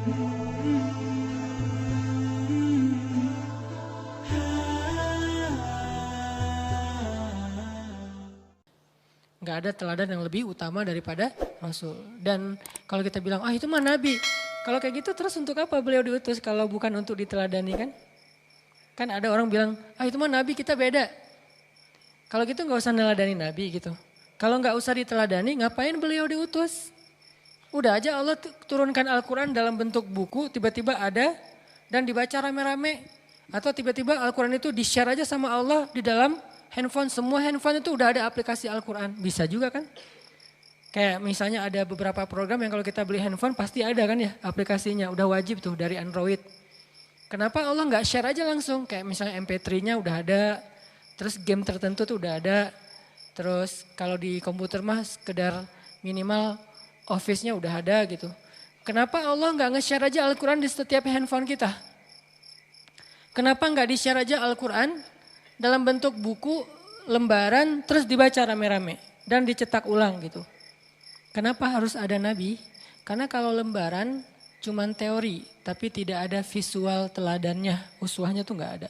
Nggak ada teladan yang lebih utama daripada Rasul. Dan kalau kita bilang, itu mah Nabi. Kalau kayak gitu terus untuk apa beliau diutus kalau bukan untuk diteladani kan? Kan ada orang bilang, itu mah Nabi kita beda. Kalau gitu nggak usah neladani Nabi gitu. Kalau nggak usah diteladani ngapain beliau diutus? Udah aja Allah turunkan Al-Quran dalam bentuk buku tiba-tiba ada dan dibaca rame-rame. Atau tiba-tiba Al-Quran itu di-share aja sama Allah di dalam handphone. Semua handphone itu udah ada aplikasi Al-Quran. Bisa juga kan? Kayak misalnya ada beberapa program yang kalau kita beli handphone pasti ada kan ya aplikasinya. Udah wajib tuh dari Android. Kenapa Allah nggak share aja langsung? Kayak misalnya MP3-nya udah ada. Terus game tertentu tuh udah ada. Terus kalau di komputer mah sekedar minimal Office-nya udah ada gitu. Kenapa Allah nggak nge-share aja Al-Quran di setiap handphone kita? Kenapa nggak di-share aja Al-Quran dalam bentuk buku, lembaran, terus dibaca rame-rame dan dicetak ulang gitu? Kenapa harus ada Nabi? Karena kalau lembaran cuman teori, tapi tidak ada visual teladannya, uswahnya tuh nggak ada.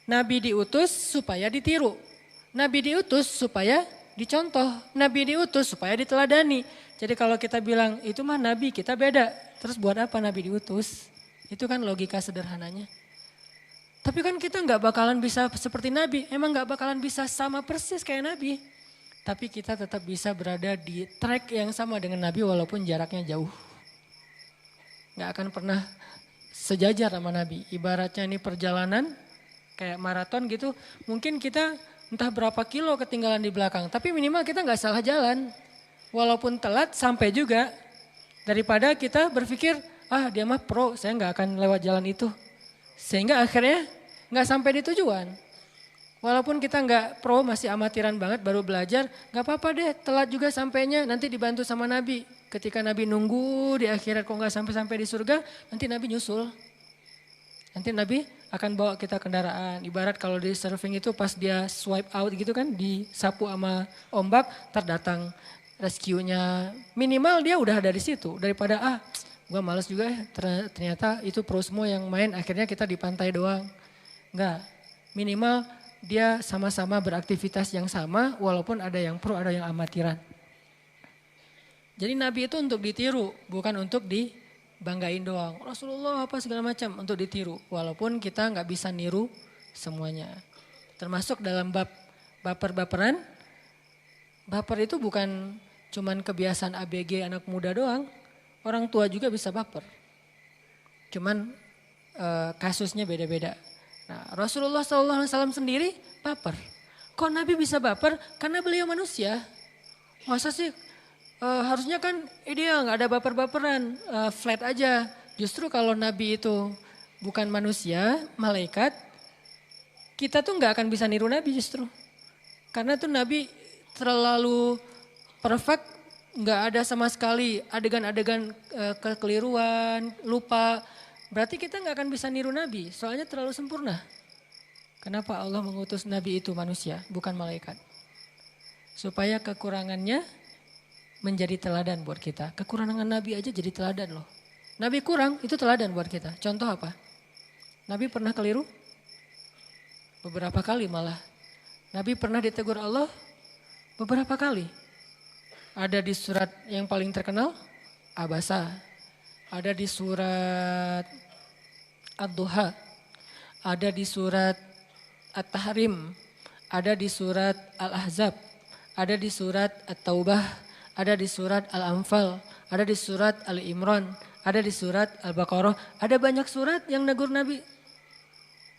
Nabi diutus supaya ditiru, Nabi diutus supaya dicontoh, Nabi diutus supaya diteladani. Jadi kalau kita bilang itu mah Nabi kita beda, terus buat apa Nabi diutus? Itu kan logika sederhananya. Tapi kan kita nggak bakalan bisa seperti Nabi, emang nggak bakalan bisa sama persis kayak Nabi. Tapi kita tetap bisa berada di track yang sama dengan Nabi walaupun jaraknya jauh. Nggak akan pernah sejajar sama Nabi. Ibaratnya ini perjalanan kayak maraton gitu. Mungkin kita entah berapa kilo ketinggalan di belakang. Tapi minimal kita nggak salah jalan. Walaupun telat sampai juga. Daripada kita berpikir dia mah pro saya nggak akan lewat jalan itu. Sehingga akhirnya nggak sampai di tujuan. Walaupun kita nggak pro, masih amatiran banget, baru belajar, nggak apa-apa deh, telat juga sampainya, nanti dibantu sama Nabi. Ketika Nabi nunggu di akhirat kok nggak sampai-sampai di surga, nanti Nabi nyusul. Nanti Nabi akan bawa kita kendaraan. Ibarat kalau di surfing itu pas dia swipe out gitu kan, disapu sama ombak, terdatang rescue-nya. Minimal dia udah ada di situ, daripada gue males juga ya, ternyata itu pro semua yang main, akhirnya kita di pantai doang. Enggak, minimal dia sama-sama beraktivitas yang sama walaupun ada yang pro, ada yang amatiran. Jadi Nabi itu untuk ditiru, bukan untuk dibanggain doang. Rasulullah apa segala macam untuk ditiru. Walaupun kita nggak bisa niru semuanya. Termasuk dalam bab baper-baperan. Baper itu bukan cuman kebiasaan ABG anak muda doang. Orang tua juga bisa baper. Cuman kasusnya beda-beda. Nah, Rasulullah SAW sendiri baper. Kok Nabi bisa baper? Karena beliau manusia. Masa sih harusnya kan ideal gak ada baper-baperan, flat aja. Justru kalau Nabi itu bukan manusia, malaikat, kita tuh gak akan bisa niru Nabi justru. Karena tuh Nabi terlalu perfect, gak ada sama sekali adegan-adegan kekeliruan, lupa. Berarti kita nggak akan bisa niru Nabi, soalnya terlalu sempurna. Kenapa Allah mengutus Nabi itu manusia, bukan malaikat? Supaya kekurangannya menjadi teladan buat kita. Kekurangan Nabi aja jadi teladan loh. Nabi kurang, itu teladan buat kita. Contoh apa? Nabi pernah keliru? Beberapa kali malah. Nabi pernah ditegur Allah? Beberapa kali. Ada di surat yang paling terkenal, Abasa. Ada di surat Ad-Duha, ada di surat At-Tahrim, ada di surat Al-Ahzab, ada di surat At-Taubah, ada di surat Al-Anfal, ada di surat Al-Imran, ada di surat Al-Baqarah. Ada banyak surat yang negur Nabi.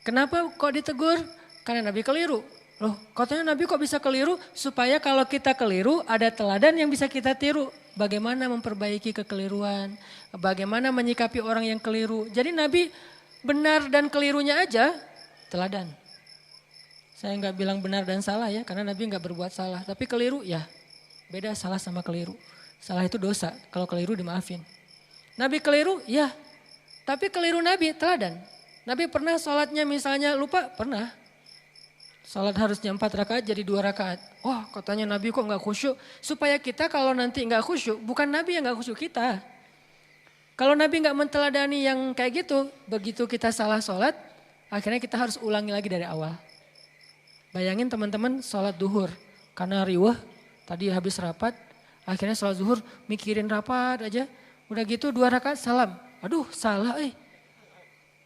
Kenapa kok ditegur? Karena Nabi keliru. Loh, katanya Nabi kok bisa keliru? Supaya kalau kita keliru ada teladan yang bisa kita tiru. Bagaimana memperbaiki kekeliruan, bagaimana menyikapi orang yang keliru. Jadi Nabi benar dan kelirunya aja teladan. Saya nggak bilang benar dan salah ya, karena Nabi nggak berbuat salah. Tapi keliru ya, beda salah sama keliru. Salah itu dosa, kalau keliru dimaafin. Nabi keliru, ya. Tapi keliru Nabi teladan. Nabi pernah sholatnya misalnya lupa, pernah. Salat harusnya 4 rakaat jadi 2 rakaat. Wah, katanya Nabi kok gak khusyuk. Supaya kita kalau nanti gak khusyuk, bukan Nabi yang gak khusyuk kita. Kalau Nabi nggak menteladani yang kayak gitu, begitu kita salah sholat, akhirnya kita harus ulangi lagi dari awal. Bayangin teman-teman sholat duhur, karena riweh, tadi habis rapat, akhirnya sholat zuhur mikirin rapat aja, udah gitu 2 rakaat salam. Aduh salah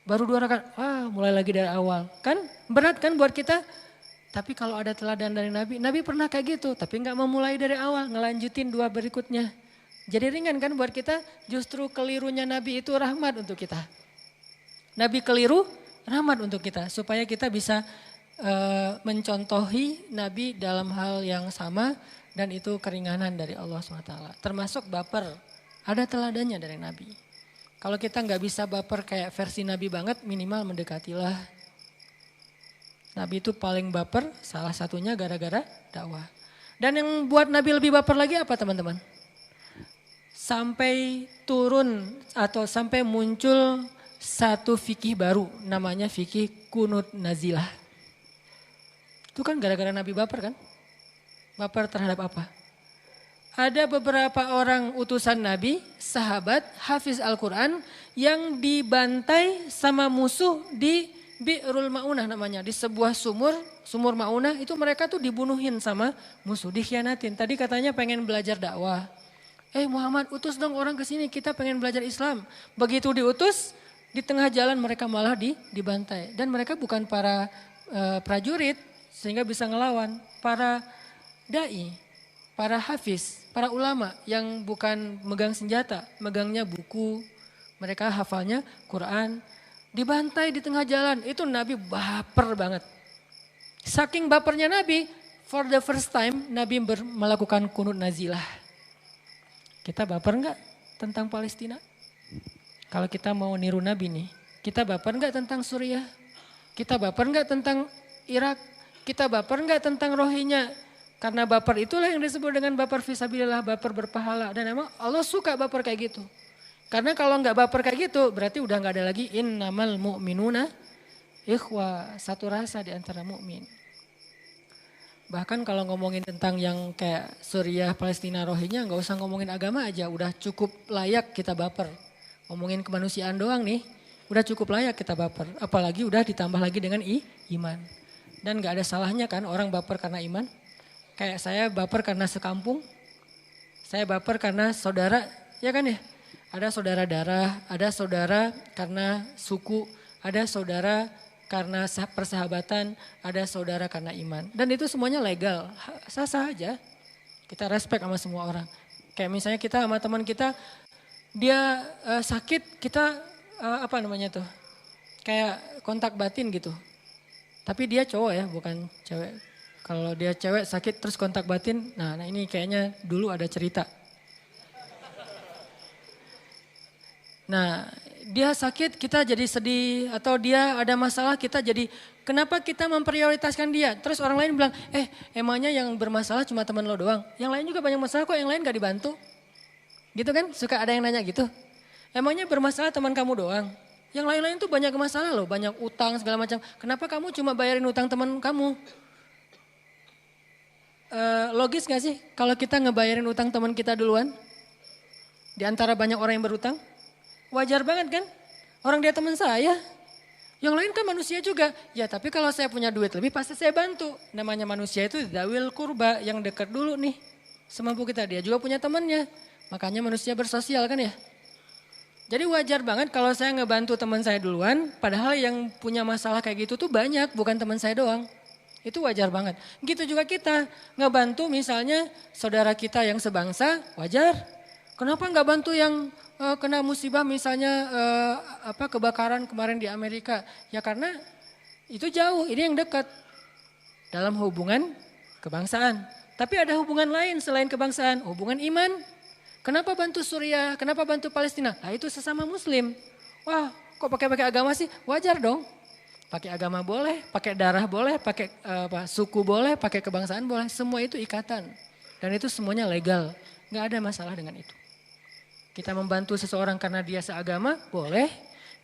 baru 2 rakaat, mulai lagi dari awal. Kan berat kan buat kita, tapi kalau ada teladan dari Nabi, Nabi pernah kayak gitu, tapi nggak memulai dari awal, ngelanjutin 2 berikutnya. Jadi ringan kan buat kita, justru kelirunya Nabi itu rahmat untuk kita. Nabi keliru, rahmat untuk kita. Supaya kita bisa mencontohi Nabi dalam hal yang sama dan itu keringanan dari Allah SWT. Termasuk baper, ada teladannya dari Nabi. Kalau kita nggak bisa baper kayak versi Nabi banget, minimal mendekatilah. Nabi itu paling baper, salah satunya gara-gara dakwah. Dan yang buat Nabi lebih baper lagi apa teman-teman? Sampai turun atau sampai muncul satu fikih baru namanya fikih kunut nazilah. Itu kan gara-gara Nabi baper kan? Baper terhadap apa? Ada beberapa orang utusan Nabi, sahabat, hafiz Al-Quran yang dibantai sama musuh di Bi'rul Ma'unah namanya. Di sebuah sumur Ma'unah itu mereka tuh dibunuhin sama musuh, dikhianatin. Tadi katanya pengen belajar dakwah. Muhammad utus dong orang ke sini, kita pengen belajar Islam. Begitu diutus, di tengah jalan mereka malah dibantai. Dan mereka bukan para prajurit sehingga bisa ngelawan. Para da'i, para hafiz, para ulama yang bukan megang senjata, megangnya buku. Mereka hafalnya Quran, dibantai di tengah jalan. Itu Nabi baper banget. Saking bapernya Nabi, for the first time Nabi melakukan kunut nazilah. Kita baper enggak tentang Palestina? Kalau kita mau niru Nabi nih, kita baper enggak tentang Suriah? Kita baper enggak tentang Irak? Kita baper enggak tentang Rohingya? Karena baper itulah yang disebut dengan baper fisabilillah, baper berpahala. Dan emang Allah suka baper kayak gitu. Karena kalau enggak baper kayak gitu, berarti udah enggak ada lagi innamal mu'minuna ikhwah, satu rasa di antara mukmin. Bahkan kalau ngomongin tentang yang kayak Suriah, Palestina, Rohingya, nggak usah ngomongin agama aja, udah cukup layak kita baper. Ngomongin kemanusiaan doang nih, udah cukup layak kita baper. Apalagi udah ditambah lagi dengan iman. Dan nggak ada salahnya kan orang baper karena iman. Kayak saya baper karena sekampung, saya baper karena saudara, ya kan ya. Ada saudara darah, ada saudara karena suku, ada saudara karena persahabatan, ada saudara karena iman. Dan itu semuanya legal, sah-sah aja. Kita respect sama semua orang. Kayak misalnya kita sama teman kita, dia sakit, kita apa namanya tuh, kayak kontak batin gitu. Tapi dia cowok ya, bukan cewek. Kalau dia cewek sakit terus kontak batin, nah ini kayaknya dulu ada cerita. Nah, dia sakit kita jadi sedih atau dia ada masalah kita jadi kenapa kita memprioritaskan dia? Terus orang lain bilang, emangnya yang bermasalah cuma teman lo doang. Yang lain juga banyak masalah kok, yang lain gak dibantu. Gitu kan, suka ada yang nanya gitu. Emangnya bermasalah teman kamu doang. Yang lain-lain tuh banyak masalah loh, banyak utang segala macam. Kenapa kamu cuma bayarin utang teman kamu? Logis gak sih kalau kita ngebayarin utang teman kita duluan? Di antara banyak orang yang berutang? Wajar banget kan? Orang dia teman saya. Yang lain kan manusia juga. Ya tapi kalau saya punya duit lebih pasti saya bantu. Namanya manusia itu dzawil kurba, yang dekat dulu nih. Semampu kita, dia juga punya temannya. Makanya manusia bersosial kan ya. Jadi wajar banget kalau saya ngebantu teman saya duluan. Padahal yang punya masalah kayak gitu tuh banyak, bukan teman saya doang. Itu wajar banget. Gitu juga kita ngebantu misalnya saudara kita yang sebangsa, wajar. Kenapa nggak bantu yang kena musibah misalnya kebakaran kemarin di Amerika? Ya karena itu jauh, ini yang dekat dalam hubungan kebangsaan. Tapi ada hubungan lain selain kebangsaan, hubungan iman. Kenapa bantu Suriah? Kenapa bantu Palestina? Nah itu sesama Muslim. Wah, kok pakai agama sih? Wajar dong. Pakai agama boleh, pakai darah boleh, pakai suku boleh, pakai kebangsaan boleh. Semua itu ikatan dan itu semuanya legal. Nggak ada masalah dengan itu. Kita membantu seseorang karena dia seagama, boleh.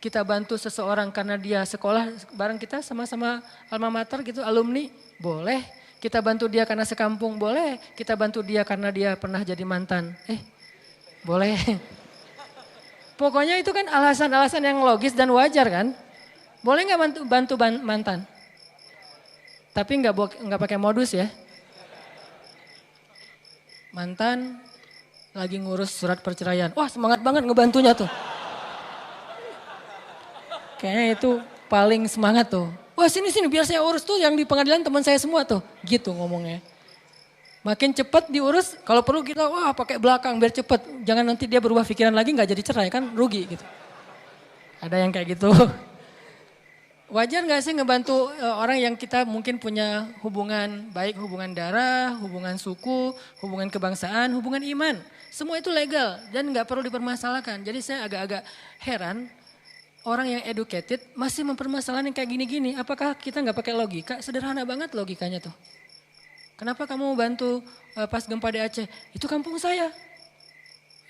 Kita bantu seseorang karena dia sekolah bareng kita sama-sama alma mater gitu, alumni, boleh. Kita bantu dia karena sekampung, boleh. Kita bantu dia karena dia pernah jadi mantan, boleh. Pokoknya itu kan alasan-alasan yang logis dan wajar kan. Boleh nggak bantu mantan? Tapi nggak pakai modus ya. Mantan lagi ngurus surat perceraian. Wah semangat banget ngebantunya tuh. Kayaknya itu paling semangat tuh. Wah sini biar saya urus tuh yang di pengadilan teman saya semua tuh. Gitu ngomongnya. Makin cepat diurus, kalau perlu kita wah pakai belakang biar cepet. Jangan nanti dia berubah pikiran lagi nggak jadi cerai kan rugi gitu. Ada yang kayak gitu. Wajar nggak sih ngebantu orang yang kita mungkin punya hubungan baik hubungan darah, hubungan suku, hubungan kebangsaan, hubungan iman. Semua itu legal dan nggak perlu dipermasalahkan. Jadi saya agak-agak heran orang yang educated masih mempermasalahkan yang kayak gini-gini. Apakah kita nggak pakai logika? Sederhana banget logikanya tuh. Kenapa kamu bantu pas gempa di Aceh? Itu kampung saya.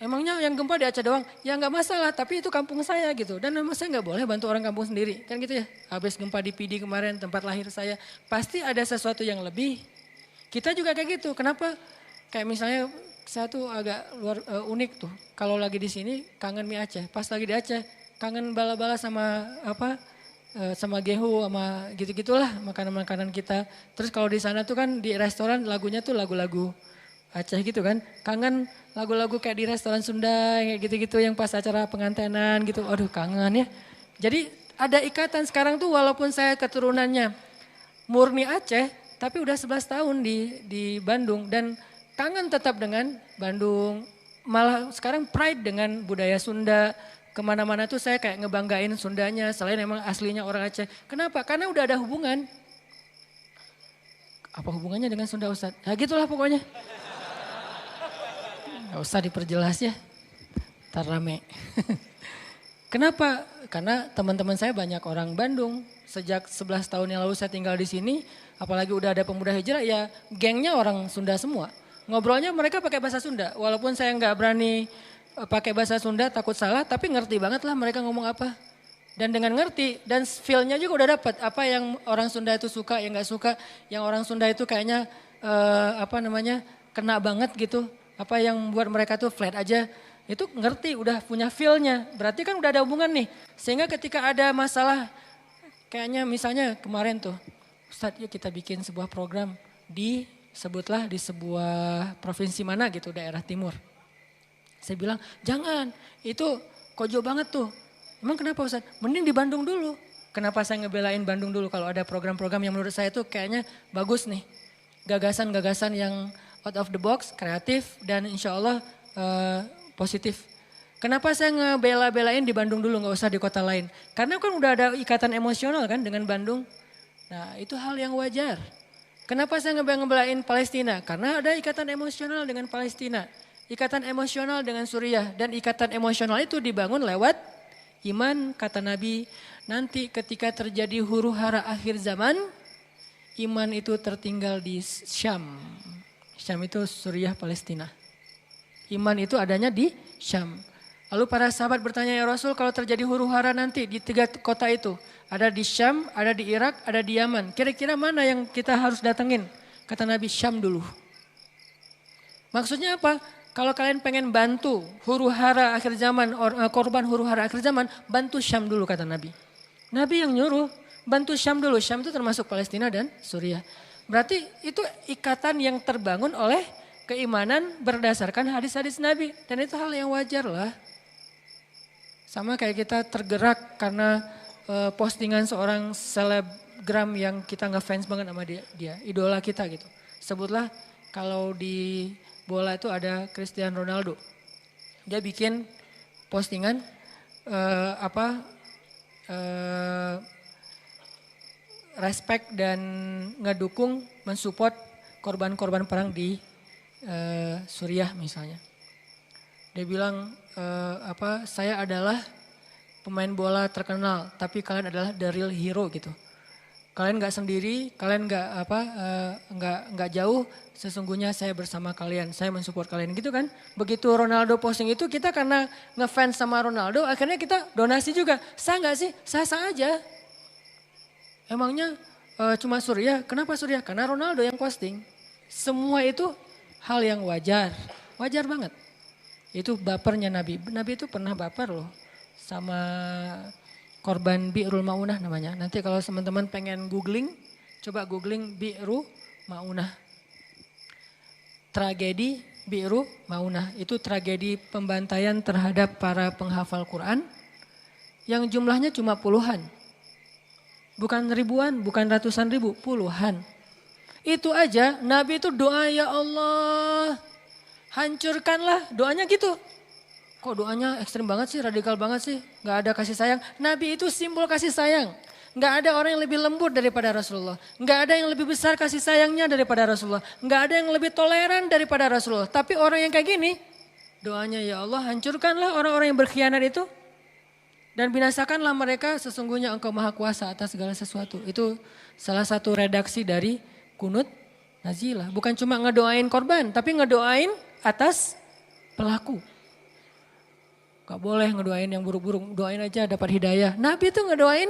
Emangnya yang gempa di Aceh doang? Ya nggak masalah, tapi itu kampung saya gitu. Dan memang saya nggak boleh bantu orang kampung sendiri. Kan gitu ya, habis gempa di PD kemarin tempat lahir saya. Pasti ada sesuatu yang lebih. Kita juga kayak gitu, kenapa? Kayak misalnya saya tuh agak unik tuh. Kalau lagi di sini kangen mie Aceh, pas lagi di Aceh kangen bala-bala sama apa? Sama gehu sama gitu-gitulah makanan-makanan kita. Terus kalau di sana tuh kan di restoran lagunya tuh lagu-lagu Aceh gitu kan. Kangen lagu-lagu kayak di restoran Sunda kayak gitu-gitu yang pas acara pengantenan gitu. Aduh kangen ya. Jadi ada ikatan sekarang tuh walaupun saya keturunannya murni Aceh tapi udah 11 tahun di Bandung dan kangen tetap dengan Bandung. Malah sekarang pride dengan budaya Sunda. Kemana-mana tuh saya kayak ngebanggain Sundanya selain emang aslinya orang Aceh. Kenapa? Karena udah ada hubungan. Apa hubungannya dengan Sunda Ustadz? Ya gitulah pokoknya. Gak usah diperjelas ya. Ntar rame. Kenapa? Karena teman-teman saya banyak orang Bandung. Sejak 11 tahun yang lalu saya tinggal di sini. Apalagi udah ada pemuda hijrah ya gengnya orang Sunda semua. Ngobrolnya mereka pakai bahasa Sunda. Walaupun saya nggak berani pakai bahasa Sunda takut salah tapi ngerti banget lah mereka ngomong apa. Dan dengan ngerti dan feel-nya juga udah dapat apa yang orang Sunda itu suka yang nggak suka. Yang orang Sunda itu kayaknya kena banget gitu. Apa yang buat mereka tuh flat aja. Itu ngerti udah punya feel-nya. Berarti kan udah ada hubungan nih. Sehingga ketika ada masalah kayaknya misalnya kemarin tuh. Ustadz yuk kita bikin sebuah program sebutlah di sebuah provinsi mana gitu daerah timur. Saya bilang, jangan, itu kojo banget tuh. Emang kenapa Ustaz? Mending di Bandung dulu. Kenapa saya ngebelain Bandung dulu kalau ada program-program yang menurut saya tuh kayaknya bagus nih. Gagasan-gagasan yang out of the box, kreatif dan insya Allah positif. Kenapa saya ngebela-belain di Bandung dulu gak usah di kota lain? Karena kan udah ada ikatan emosional kan dengan Bandung. Nah itu hal yang wajar. Kenapa saya ngebelain Palestina? Karena ada ikatan emosional dengan Palestina. Ikatan emosional dengan Suriah dan ikatan emosional itu dibangun lewat iman kata Nabi nanti ketika terjadi huru hara akhir zaman iman itu tertinggal di Syam. Syam itu Suriah Palestina. Iman itu adanya di Syam. Lalu para sahabat bertanya ya Rasul kalau terjadi huru hara nanti di 3 kota itu ada di Syam, ada di Irak, ada di Yaman. Kira-kira mana yang kita harus datengin? Kata Nabi Syam dulu. Maksudnya apa? Kalau kalian pengen bantu huru hara akhir zaman, korban huru hara akhir zaman, bantu Syam dulu kata Nabi. Nabi yang nyuruh, bantu Syam dulu. Syam itu termasuk Palestina dan Suriah. Berarti itu ikatan yang terbangun oleh keimanan berdasarkan hadis-hadis Nabi. Dan itu hal yang wajar lah. Sama kayak kita tergerak karena postingan seorang selebgram yang kita ngefans banget sama dia, idola kita gitu. Sebutlah kalau di bola itu ada Cristiano Ronaldo. Dia bikin postingan respect dan ngedukung mensupport korban-korban perang di Suriah misalnya. Dia bilang saya adalah pemain bola terkenal tapi kalian adalah the real hero gitu. Kalian nggak sendiri, kalian nggak jauh. Sesungguhnya saya bersama kalian, saya mensupport kalian gitu kan. Begitu Ronaldo posting itu kita karena ngefans sama Ronaldo, akhirnya kita donasi juga. Sah nggak sih? Sah-sah aja. Emangnya cuma Suriah? Kenapa Suriah? Karena Ronaldo yang posting. Semua itu hal yang wajar, wajar banget. Itu bapernya Nabi. Nabi itu pernah baper loh sama korban Bi'rul Ma'unah namanya. Nanti kalau teman-teman pengen googling, coba googling Bi'ru Ma'unah. Tragedi Bi'ru Ma'unah. Itu tragedi pembantaian terhadap para penghafal Quran yang jumlahnya cuma puluhan. Bukan ribuan, bukan ratusan ribu, puluhan. Itu aja Nabi itu doa, ya Allah hancurkanlah, doanya gitu. Kok doanya ekstrem banget sih, radikal banget sih, gak ada kasih sayang. Nabi itu simbol kasih sayang. Gak ada orang yang lebih lembut daripada Rasulullah. Gak ada yang lebih besar kasih sayangnya daripada Rasulullah. Gak ada yang lebih toleran daripada Rasulullah. Tapi orang yang kayak gini, doanya ya Allah hancurkanlah orang-orang yang berkhianat itu. Dan binasakanlah mereka, sesungguhnya Engkau maha kuasa atas segala sesuatu. Itu salah satu redaksi dari kunut nazilah. Bukan cuma ngedoain korban, tapi ngedoain atas pelaku. Gak boleh ngedoain yang buruk-buruk, doain aja dapat hidayah. Nabi itu ngedoain,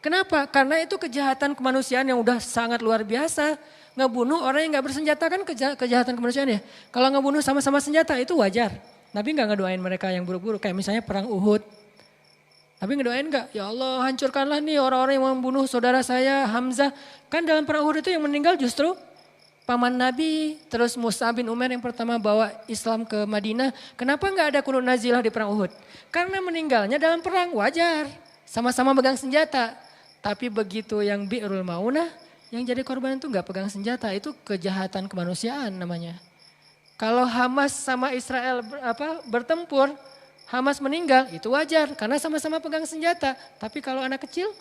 kenapa? Karena itu kejahatan kemanusiaan yang udah sangat luar biasa. Ngebunuh orang yang gak bersenjata kan kejahatan kemanusiaan ya. Kalau ngebunuh sama-sama senjata itu wajar. Nabi gak ngedoain mereka yang buruk-buruk, kayak misalnya perang Uhud. Nabi ngedoain gak? Ya Allah hancurkanlah nih orang-orang yang membunuh saudara saya Hamzah. Kan dalam perang Uhud itu yang meninggal justru paman Nabi, terus Mus'ab bin Umair yang pertama bawa Islam ke Madinah. Kenapa gak ada kunut nazilah di perang Uhud? Karena meninggalnya dalam perang, wajar. Sama-sama pegang senjata. Tapi begitu yang Bi'rul Ma'unah, yang jadi korban itu gak pegang senjata. Itu kejahatan kemanusiaan namanya. Kalau Hamas sama Israel bertempur, Hamas meninggal, itu wajar. Karena sama-sama pegang senjata. Tapi kalau anak kecil,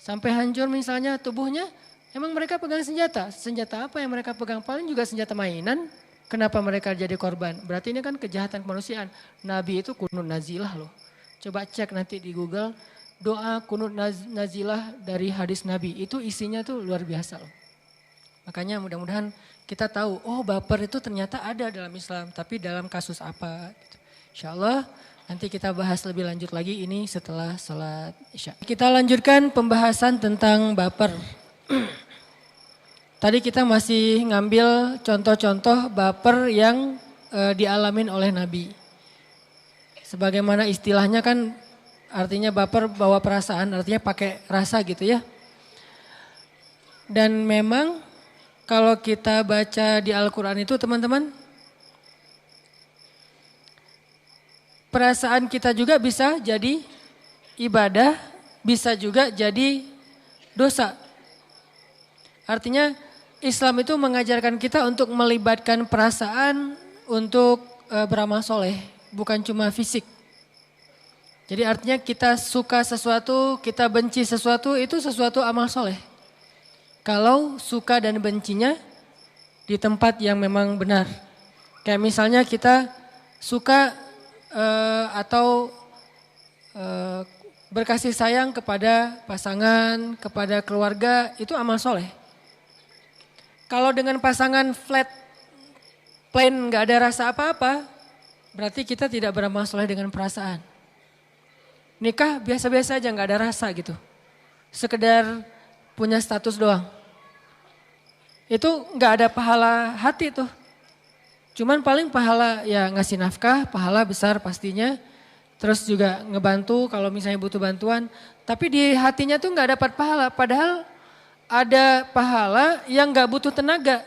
sampai hancur misalnya tubuhnya, emang mereka pegang senjata? Senjata apa yang mereka pegang? Paling juga senjata mainan. Kenapa mereka jadi korban? Berarti ini kan kejahatan kemanusiaan. Nabi itu kunut nazilah loh. Coba cek nanti di Google. Doa kunut nazilah dari hadis Nabi. Itu isinya tuh luar biasa loh. Makanya mudah-mudahan kita tahu. Oh baper itu ternyata ada dalam Islam. Tapi dalam kasus apa? Insya Allah nanti kita bahas lebih lanjut lagi ini setelah sholat Isya. Kita lanjutkan pembahasan tentang baper. Tadi kita masih ngambil contoh-contoh baper yang dialamin oleh Nabi. Sebagaimana istilahnya kan artinya baper bawa perasaan, artinya pakai rasa gitu ya. Dan memang kalau kita baca di Al-Quran itu teman-teman, perasaan kita juga bisa jadi ibadah, bisa juga jadi dosa. Artinya Islam itu mengajarkan kita untuk melibatkan perasaan untuk beramal soleh, bukan cuma fisik. Jadi artinya kita suka sesuatu, kita benci sesuatu, itu sesuatu amal soleh. Kalau suka dan bencinya di tempat yang memang benar. Kayak misalnya kita suka atau berkasih sayang kepada pasangan, kepada keluarga, itu amal soleh. Kalau dengan pasangan flat, plain gak ada rasa apa-apa, berarti kita tidak beramal soleh dengan perasaan. Nikah biasa-biasa aja gak ada rasa gitu. Sekedar punya status doang. Itu gak ada pahala hati tuh. Cuman paling pahala ya ngasih nafkah, pahala besar pastinya. Terus juga ngebantu kalau misalnya butuh bantuan. Tapi di hatinya tuh gak dapat pahala, padahal ada pahala yang gak butuh tenaga.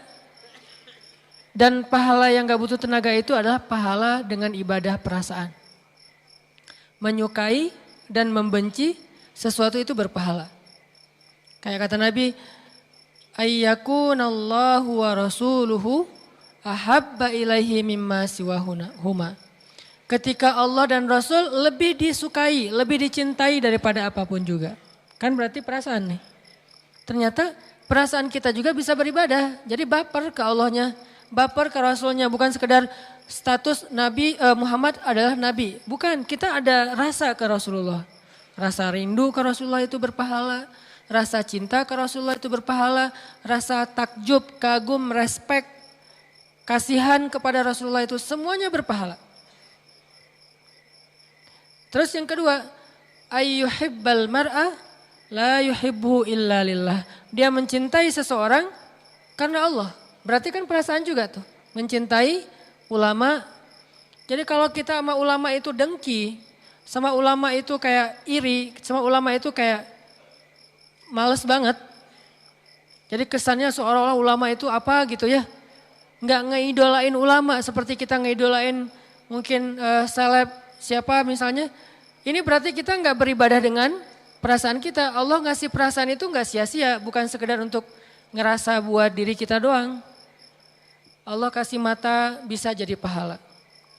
Dan pahala yang gak butuh tenaga itu adalah pahala dengan ibadah perasaan. Menyukai dan membenci sesuatu itu berpahala. Kayak kata Nabi, ayyakunallahu wa rasuluhu ahabba ilaihi mimma siwahuma. Ketika Allah dan Rasul lebih disukai, lebih dicintai daripada apapun juga. Kan berarti perasaan nih. Ternyata perasaan kita juga bisa beribadah. Jadi baper ke Allahnya, baper ke Rasulnya. Bukan sekedar status Nabi Muhammad adalah Nabi. Bukan, kita ada rasa ke Rasulullah. Rasa rindu ke Rasulullah itu berpahala. Rasa cinta ke Rasulullah itu berpahala. Rasa takjub, kagum, respek, kasihan kepada Rasulullah itu semuanya berpahala. Terus yang kedua, ayyuhibbal mar'a la yuhibbu illa lillah. Dia mencintai seseorang karena Allah. Berarti kan perasaan juga tuh. Mencintai ulama, Jadi kalau kita sama ulama itu dengki, sama ulama itu kayak iri, sama ulama itu kayak males banget. Jadi kesannya seolah-olah ulama itu apa gitu ya. Nggak ngeidolain ulama seperti kita ngeidolain mungkin seleb siapa misalnya. Ini berarti kita nggak beribadah dengan perasaan kita. Allah ngasih perasaan itu nggak sia-sia, bukan sekedar untuk ngerasa buat diri kita doang. Allah kasih mata bisa jadi pahala.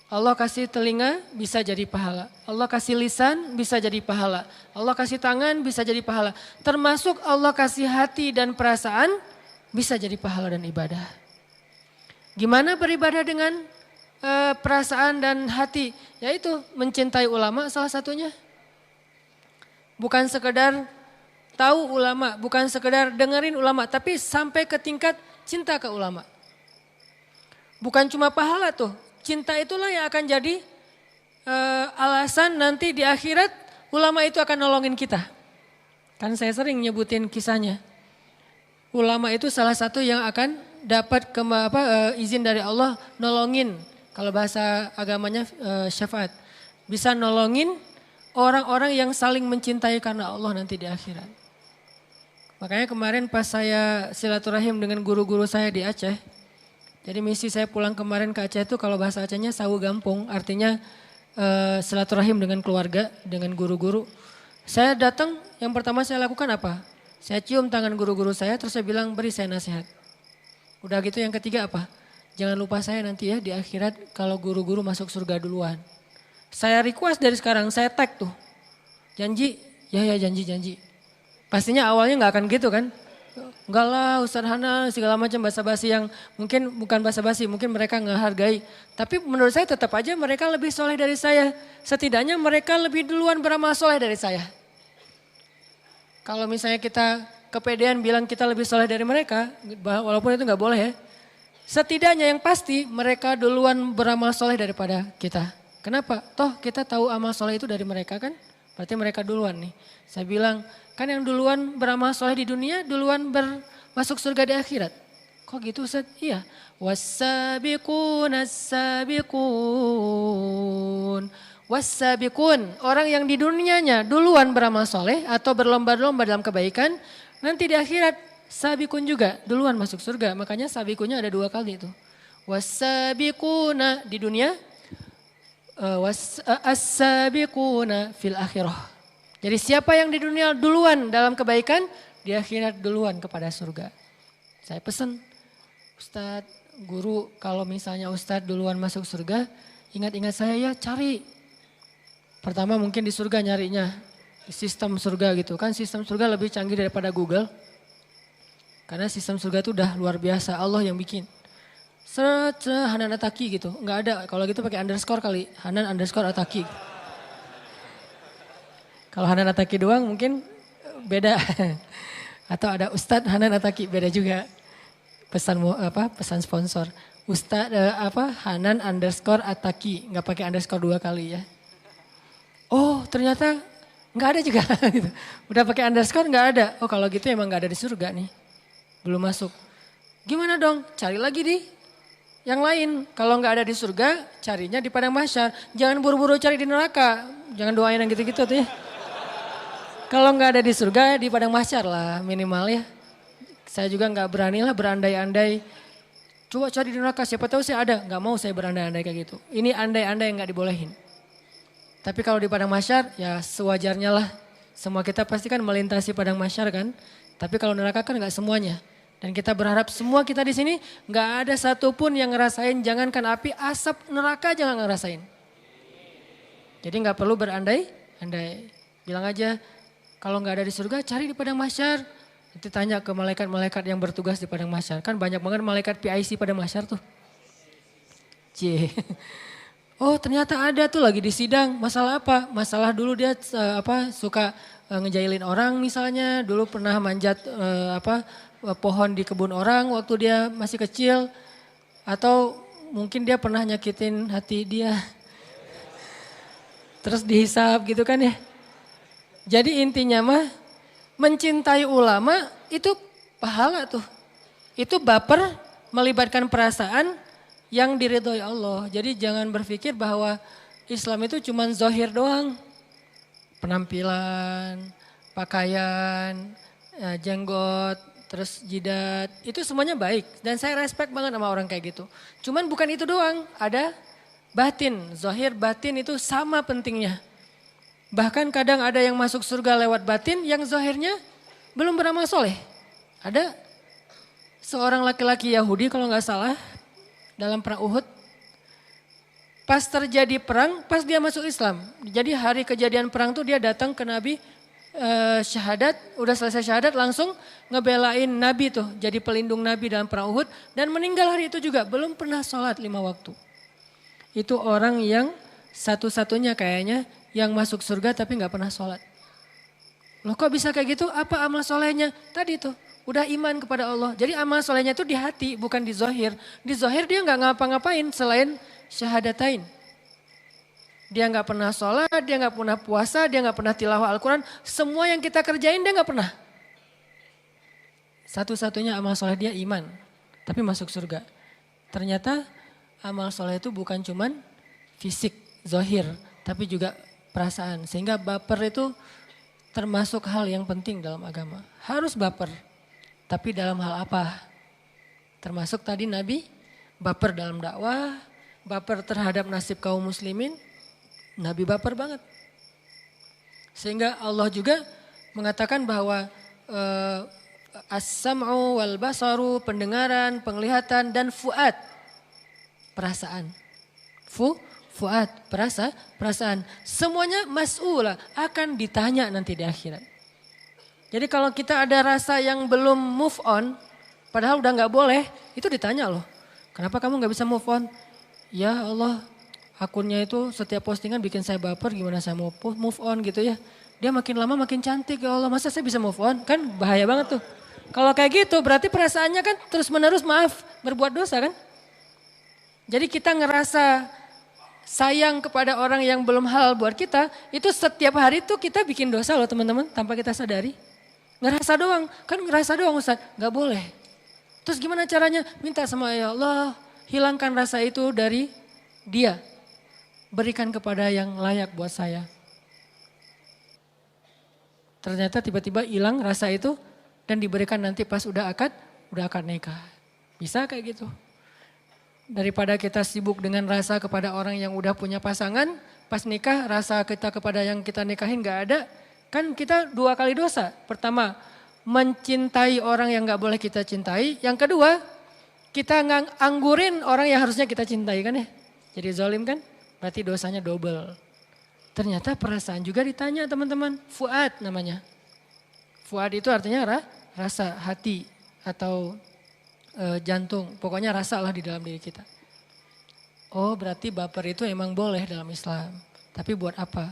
Allah kasih telinga bisa jadi pahala. Allah kasih lisan bisa jadi pahala. Allah kasih tangan bisa jadi pahala. Termasuk Allah kasih hati dan perasaan bisa jadi pahala dan ibadah. Gimana beribadah dengan perasaan dan hati? Yaitu mencintai ulama salah satunya. Bukan sekedar tahu ulama, bukan sekedar dengerin ulama, tapi sampai ke tingkat cinta ke ulama. Bukan cuma pahala tuh. Cinta itulah yang akan jadi alasan nanti di akhirat ulama itu akan nolongin kita. Kan saya sering nyebutin kisahnya. Ulama itu salah satu yang akan dapat izin dari Allah nolongin. Kalau bahasa agamanya syafaat. Bisa nolongin orang-orang yang saling mencintai karena Allah nanti di akhirat. Makanya kemarin pas saya silaturahim dengan guru-guru saya di Aceh. Jadi misi saya pulang kemarin ke Aceh itu kalau bahasa Acehnya sawu gampung, artinya silaturahim dengan keluarga, dengan guru-guru. Saya datang, yang pertama saya lakukan apa? Saya cium tangan guru-guru saya, terus saya bilang beri saya nasihat. Udah gitu yang ketiga apa? Jangan lupa saya nanti ya di akhirat kalau guru-guru masuk surga duluan. Saya request dari sekarang, saya tag tuh. Janji? Ya janji. Pastinya awalnya gak akan gitu kan? Enggak lah Ustaz Hanan segala macam basa-basi yang mungkin bukan basa-basi, mungkin mereka nggak hargai. Tapi menurut saya tetap aja mereka lebih soleh dari saya. Setidaknya mereka lebih duluan beramal soleh dari saya. Kalau misalnya kita kepedean bilang kita lebih soleh dari mereka, walaupun itu nggak boleh ya. Setidaknya yang pasti mereka duluan beramal soleh daripada kita. Kenapa? Toh kita tahu amal soleh itu dari mereka kan? Berarti mereka duluan nih. Saya bilang, kan yang duluan beramal soleh di dunia, duluan masuk surga di akhirat. Kok gitu Ustaz? Iya. Wassabiqun as-sabiqun. Wassabiqun. Orang yang di dunianya duluan beramal soleh atau berlomba-lomba dalam kebaikan. Nanti di akhirat sabiqun juga duluan masuk surga. Makanya sabiqunnya ada 2 kali itu. Wassabiquna di dunia. As-sabiquna fil akhirah. Jadi siapa yang di dunia duluan dalam kebaikan, di akhirat duluan kepada surga. Saya pesan, Ustadz, guru kalau misalnya Ustadz duluan masuk surga, ingat-ingat saya ya cari. Pertama mungkin di surga nyarinya, di sistem surga gitu kan. Sistem surga lebih canggih daripada Google. Karena sistem surga itu udah luar biasa, Allah yang bikin. Hanan Ataki gitu, nggak ada. Kalau gitu pakai underscore kali, Hanan underscore Ataki. Kalau Hanan Ataki doang mungkin beda. Atau ada Ustadz Hanan Ataki beda juga. Pesan sponsor. Ustadz Hanan underscore Ataki, nggak pakai underscore 2 kali ya. Oh ternyata nggak ada juga. Gitu. Udah pakai underscore nggak ada. Oh kalau gitu emang nggak ada di surga nih. Belum masuk. Gimana dong? Cari lagi di yang lain. Kalau nggak ada di surga, carinya di padang mahsyar. Jangan buru-buru cari di neraka. Jangan doain yang gitu-gitu tuh ya. Kalau nggak ada di surga, di padang mahsyar lah minimal ya. Saya juga nggak berani lah berandai-andai. Coba cari di neraka, siapa tahu saya ada. Nggak mau saya berandai-andai kayak gitu. Ini andai-andai yang nggak dibolehin. Tapi kalau di padang mahsyar, ya sewajarnya lah. Semua kita pasti kan melintasi padang mahsyar kan. Tapi kalau neraka kan nggak semuanya. Dan kita berharap semua kita di sini nggak ada satupun yang ngerasain. Jangankan api, asap neraka jangan ngerasain. Jadi nggak perlu berandai-andai. Bilang aja. Kalau nggak ada di surga, cari di padang mahsyar. Nanti tanya ke malaikat-malaikat yang bertugas di padang mahsyar. Kan banyak banget malaikat PIC pada mahsyar tuh. Cie. Oh ternyata ada tuh lagi di sidang. Masalah apa? Masalah dulu dia suka ngejailin orang misalnya. Dulu pernah manjat pohon di kebun orang waktu dia masih kecil. Atau mungkin dia pernah nyakitin hati dia. Terus dihisap gitu kan ya. Jadi intinya mah mencintai ulama itu pahala tuh. Itu baper, melibatkan perasaan, yang diridhoi Allah. Jadi jangan berpikir bahwa Islam itu cuma zahir doang. Penampilan, pakaian, jenggot, terus jidat, itu semuanya baik. Dan saya respect banget sama orang kayak gitu. Cuman bukan itu doang, ada batin. Zahir batin itu sama pentingnya. Bahkan kadang ada yang masuk surga lewat batin yang zahirnya belum beramal soleh. Ada seorang laki-laki Yahudi kalau nggak salah dalam perang Uhud. Pas terjadi perang, pas dia masuk Islam. Jadi hari kejadian perang tuh dia datang ke Nabi syahadat, udah selesai syahadat langsung ngebelain Nabi tuh. Jadi pelindung Nabi dalam perang Uhud dan meninggal hari itu juga belum pernah sholat 5 waktu. Itu orang yang satu-satunya kayaknya yang masuk surga tapi nggak pernah sholat. Loh kok bisa kayak gitu? Apa amal solehnya? Tadi tuh udah iman kepada Allah. Jadi amal solehnya itu di hati bukan di zahir. Di zahir dia nggak ngapa-ngapain selain syahadatain. Dia nggak pernah sholat, dia nggak pernah puasa, dia nggak pernah tilawah Al-Quran. Semua yang kita kerjain dia nggak pernah. Satu-satunya amal soleh dia iman, tapi masuk surga. Ternyata amal soleh itu bukan cuman fisik, zahir, tapi juga perasaan. Sehingga baper itu termasuk hal yang penting dalam agama. Harus baper, tapi dalam hal apa? Termasuk tadi Nabi baper dalam dakwah, baper terhadap nasib kaum muslimin, Nabi baper banget. Sehingga Allah juga mengatakan bahwa as-sam'u wal basaru, pendengaran, penglihatan dan fuad, perasaan. Fuad, perasaan. Semuanya mas'ula, akan ditanya nanti di akhirat. Jadi kalau kita ada rasa yang belum move on, padahal udah gak boleh, itu ditanya loh. Kenapa kamu gak bisa move on? Ya Allah, akunnya itu setiap postingan bikin saya baper, gimana saya mau move on gitu ya. Dia makin lama makin cantik, ya Allah masa saya bisa move on? Kan bahaya banget tuh. Kalau kayak gitu berarti perasaannya kan terus menerus berbuat dosa kan. Jadi kita ngerasa sayang kepada orang yang belum halal buat kita, itu setiap hari tuh kita bikin dosa loh teman-teman tanpa kita sadari. Ngerasa doang, kan ngerasa doang Ustaz, gak boleh. Terus gimana caranya? Minta sama ya Allah, hilangkan rasa itu dari dia. Berikan kepada yang layak buat saya. Ternyata tiba-tiba hilang rasa itu dan diberikan nanti pas udah akad nikah. Bisa kayak gitu. Daripada kita sibuk dengan rasa kepada orang yang udah punya pasangan, pas nikah rasa kita kepada yang kita nikahin gak ada, kan kita 2 kali dosa. Pertama, mencintai orang yang gak boleh kita cintai. Yang kedua, kita nganggurin orang yang harusnya kita cintai kan ya. Jadi zalim kan, berarti dosanya double. Ternyata perasaan juga ditanya teman-teman, fuad namanya. Fuad itu artinya rasa, hati atau jantung, pokoknya rasa lah di dalam diri kita. Oh berarti baper itu emang boleh dalam Islam. Tapi buat apa?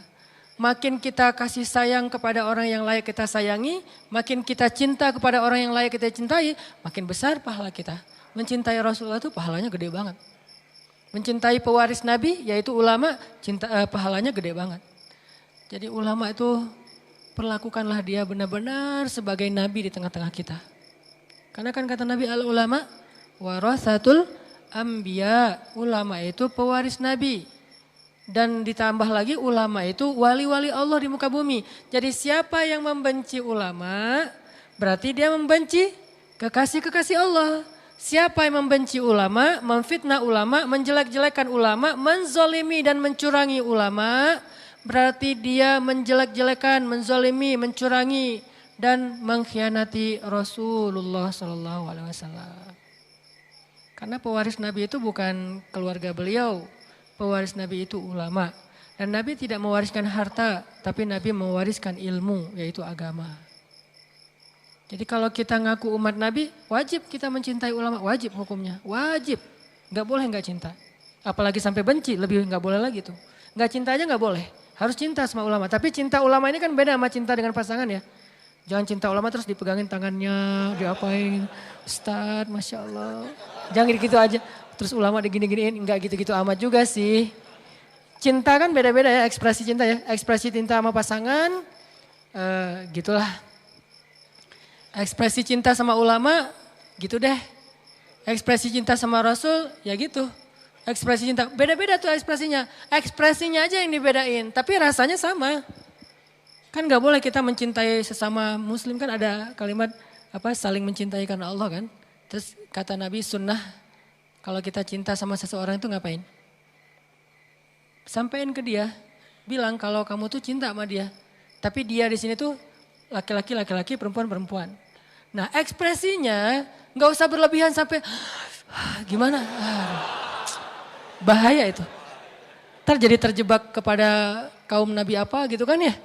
Makin kita kasih sayang kepada orang yang layak kita sayangi, makin kita cinta kepada orang yang layak kita cintai, makin besar pahala kita. Mencintai Rasulullah itu pahalanya gede banget. Mencintai pewaris Nabi yaitu ulama, pahalanya gede banget. Jadi ulama itu perlakukanlah dia benar-benar sebagai Nabi di tengah-tengah kita. Karena kan kata Nabi al-ulama warasatul anbiya, ulama itu pewaris Nabi. Dan ditambah lagi ulama itu wali-wali Allah di muka bumi. Jadi siapa yang membenci ulama berarti dia membenci kekasih-kekasih Allah. Siapa yang membenci ulama, memfitnah ulama, menjelek-jelekan ulama, menzolimi dan mencurangi ulama, berarti dia menjelek-jelekan, menzolimi, mencurangi dan mengkhianati Rasulullah SAW. Karena pewaris Nabi itu bukan keluarga beliau, pewaris Nabi itu ulama. Dan Nabi tidak mewariskan harta, tapi Nabi mewariskan ilmu, yaitu agama. Jadi kalau kita ngaku umat Nabi, wajib kita mencintai ulama, wajib hukumnya, wajib. Gak boleh gak cinta. Apalagi sampai benci, lebih gak boleh lagi tuh. Gak cinta aja gak boleh, harus cinta sama ulama. Tapi cinta ulama ini kan beda sama cinta dengan pasangan ya. Jangan cinta ulama terus dipegangin tangannya, diapain. Ustadz, Masya Allah. Jangan gitu aja. Terus ulama digini-giniin, enggak gitu-gitu amat juga sih. Cinta kan beda-beda ya, ekspresi cinta ya. Ekspresi cinta sama pasangan, gitulah. Ekspresi cinta sama ulama, gitu deh. Ekspresi cinta sama Rasul, ya gitu. Ekspresi cinta, beda-beda tuh ekspresinya. Ekspresinya aja yang dibedain, tapi rasanya sama. Kan gak boleh kita mencintai sesama muslim, kan ada kalimat saling mencintai karena Allah kan. Terus kata Nabi sunnah, kalau kita cinta sama seseorang itu ngapain? Sampaikan ke dia, bilang kalau kamu tuh cinta sama dia. Tapi dia di sini tuh laki-laki, perempuan. Nah ekspresinya gak usah berlebihan sampai gimana. Bahaya itu. Ntar jadi terjebak kepada kaum Nabi apa gitu kan ya.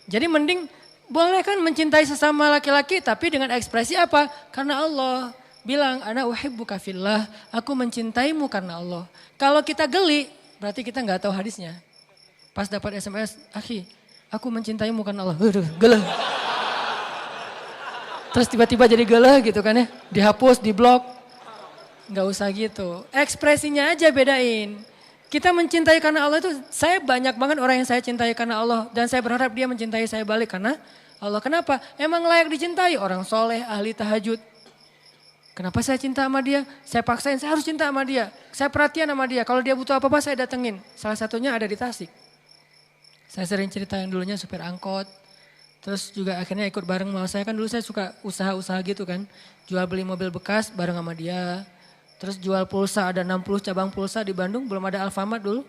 Jadi mending boleh kan mencintai sesama laki-laki tapi dengan ekspresi apa? Karena Allah bilang ana uhibbuka fillah, aku mencintaimu karena Allah. Kalau kita geli berarti kita gak tahu hadisnya. Pas dapat SMS, akhi aku mencintaimu karena Allah. Geleh. Terus tiba-tiba jadi geleh gitu kan ya. Dihapus, diblok. Gak usah gitu. Ekspresinya aja bedain. Kita mencintai karena Allah itu, saya banyak banget orang yang saya cintai karena Allah. Dan saya berharap dia mencintai saya balik karena Allah. Kenapa? Emang layak dicintai. Orang soleh, ahli tahajud. Kenapa saya cinta sama dia? Saya paksain, saya harus cinta sama dia. Saya perhatian sama dia. Kalau dia butuh apa-apa saya datengin. Salah satunya ada di Tasik. Saya sering cerita yang dulunya supir angkot. Terus juga akhirnya ikut bareng sama saya. Kan dulu saya suka usaha-usaha gitu kan. Jual beli mobil bekas bareng sama dia. Terus jual pulsa, ada 60 cabang pulsa di Bandung, belum ada Alfamart dulu.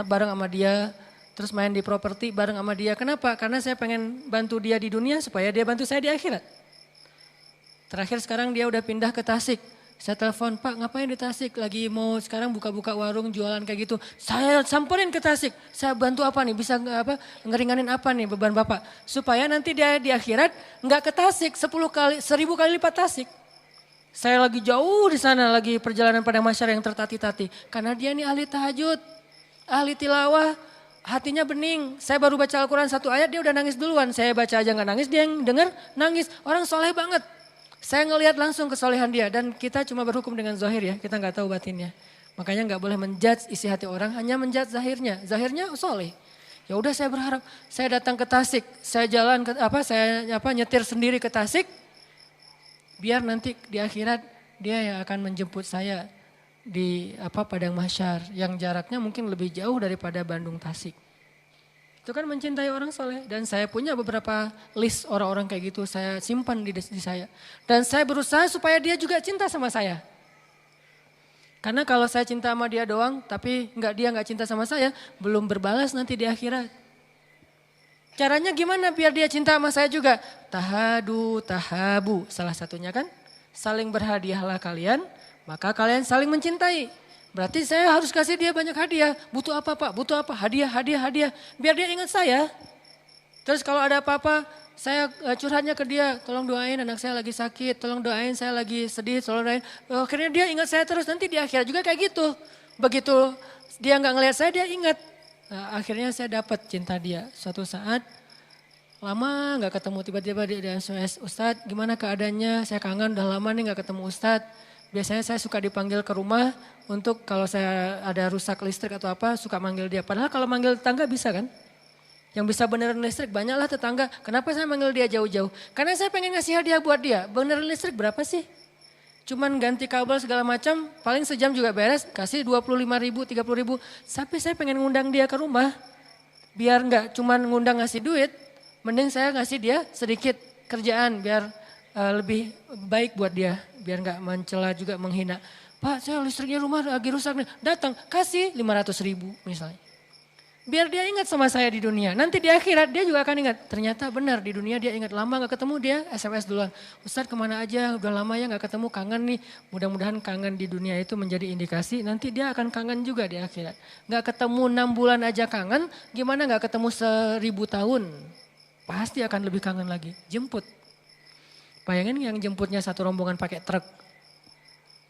Bareng sama dia, terus main di properti bareng sama dia. Kenapa? Karena saya pengen bantu dia di dunia supaya dia bantu saya di akhirat. Terakhir sekarang dia udah pindah ke Tasik. Saya telepon, Pak ngapain di Tasik? Lagi mau sekarang buka-buka warung jualan kayak gitu. Saya samperin ke Tasik, saya bantu apa nih? Bisa ngeringanin apa nih beban Bapak? Supaya nanti dia di akhirat nggak ke Tasik 10 kali, 1000 kali lipat Tasik. Saya lagi jauh di sana, lagi perjalanan pada masyarakat yang tertati-tati. Karena dia nih ahli tahajud, ahli tilawah, hatinya bening. Saya baru baca Al-Quran 1 ayat, dia udah nangis duluan. Saya baca aja gak nangis, dia yang denger nangis. Orang soleh banget. Saya ngelihat langsung kesolehan dia. Dan kita cuma berhukum dengan zahir ya, kita gak tahu batinnya. Makanya gak boleh menjudge isi hati orang, hanya menjudge zahirnya. Zahirnya soleh. Ya udah saya berharap, saya datang ke Tasik, saya jalan ke nyetir sendiri ke Tasik. Biar nanti di akhirat dia yang akan menjemput saya di padang mahsyar yang jaraknya mungkin lebih jauh daripada Bandung Tasik. Itu kan mencintai orang soleh. Dan saya punya beberapa list orang-orang kayak gitu saya simpan di saya. Dan saya berusaha supaya dia juga cinta sama saya. Karena kalau saya cinta sama dia doang tapi dia nggak cinta sama saya, belum berbalas nanti di akhirat. Caranya gimana biar dia cinta sama saya juga? Tahadu, tahabu. Salah satunya kan saling berhadiahlah kalian, maka kalian saling mencintai. Berarti saya harus kasih dia banyak hadiah. Butuh apa Pak? Butuh apa? Hadiah. Biar dia ingat saya. Terus kalau ada apa-apa, saya curhatnya ke dia. Tolong doain anak saya lagi sakit. Tolong doain saya lagi sedih. Tolong doain. Akhirnya dia ingat saya terus. Nanti di akhirat juga kayak gitu. Begitu dia nggak ngelihat saya, dia ingat. Nah, akhirnya saya dapat cinta dia. Suatu saat lama gak ketemu, tiba-tiba dia SMS, Ustadz gimana keadaannya? Saya kangen udah lama nih gak ketemu Ustadz. Biasanya saya suka dipanggil ke rumah untuk kalau saya ada rusak listrik atau apa suka manggil dia. Padahal kalau manggil tetangga bisa kan? Yang bisa benerin listrik banyaklah tetangga. Kenapa saya manggil dia jauh-jauh? Karena saya pengen ngasih hadiah buat dia. Benerin listrik berapa sih? Cuman ganti kabel segala macam, paling sejam juga beres, kasih 25.000, 30.000. Tapi saya pengen ngundang dia ke rumah, biar nggak cuman ngundang ngasih duit, mending saya ngasih dia sedikit kerjaan, biar lebih baik buat dia, biar nggak mencela juga menghina. Pak saya listriknya rumah lagi rusak nih, datang kasih 500.000 misalnya. Biar dia ingat sama saya di dunia. Nanti di akhirat dia juga akan ingat. Ternyata benar di dunia dia ingat lama gak ketemu dia SMS duluan. Ustadz kemana aja udah lama ya gak ketemu kangen nih. Mudah-mudahan kangen di dunia itu menjadi indikasi nanti dia akan kangen juga di akhirat. Gak ketemu 6 bulan aja kangen. Gimana gak ketemu 1000 tahun. Pasti akan lebih kangen lagi. Jemput. Bayangin yang jemputnya satu rombongan pakai truk.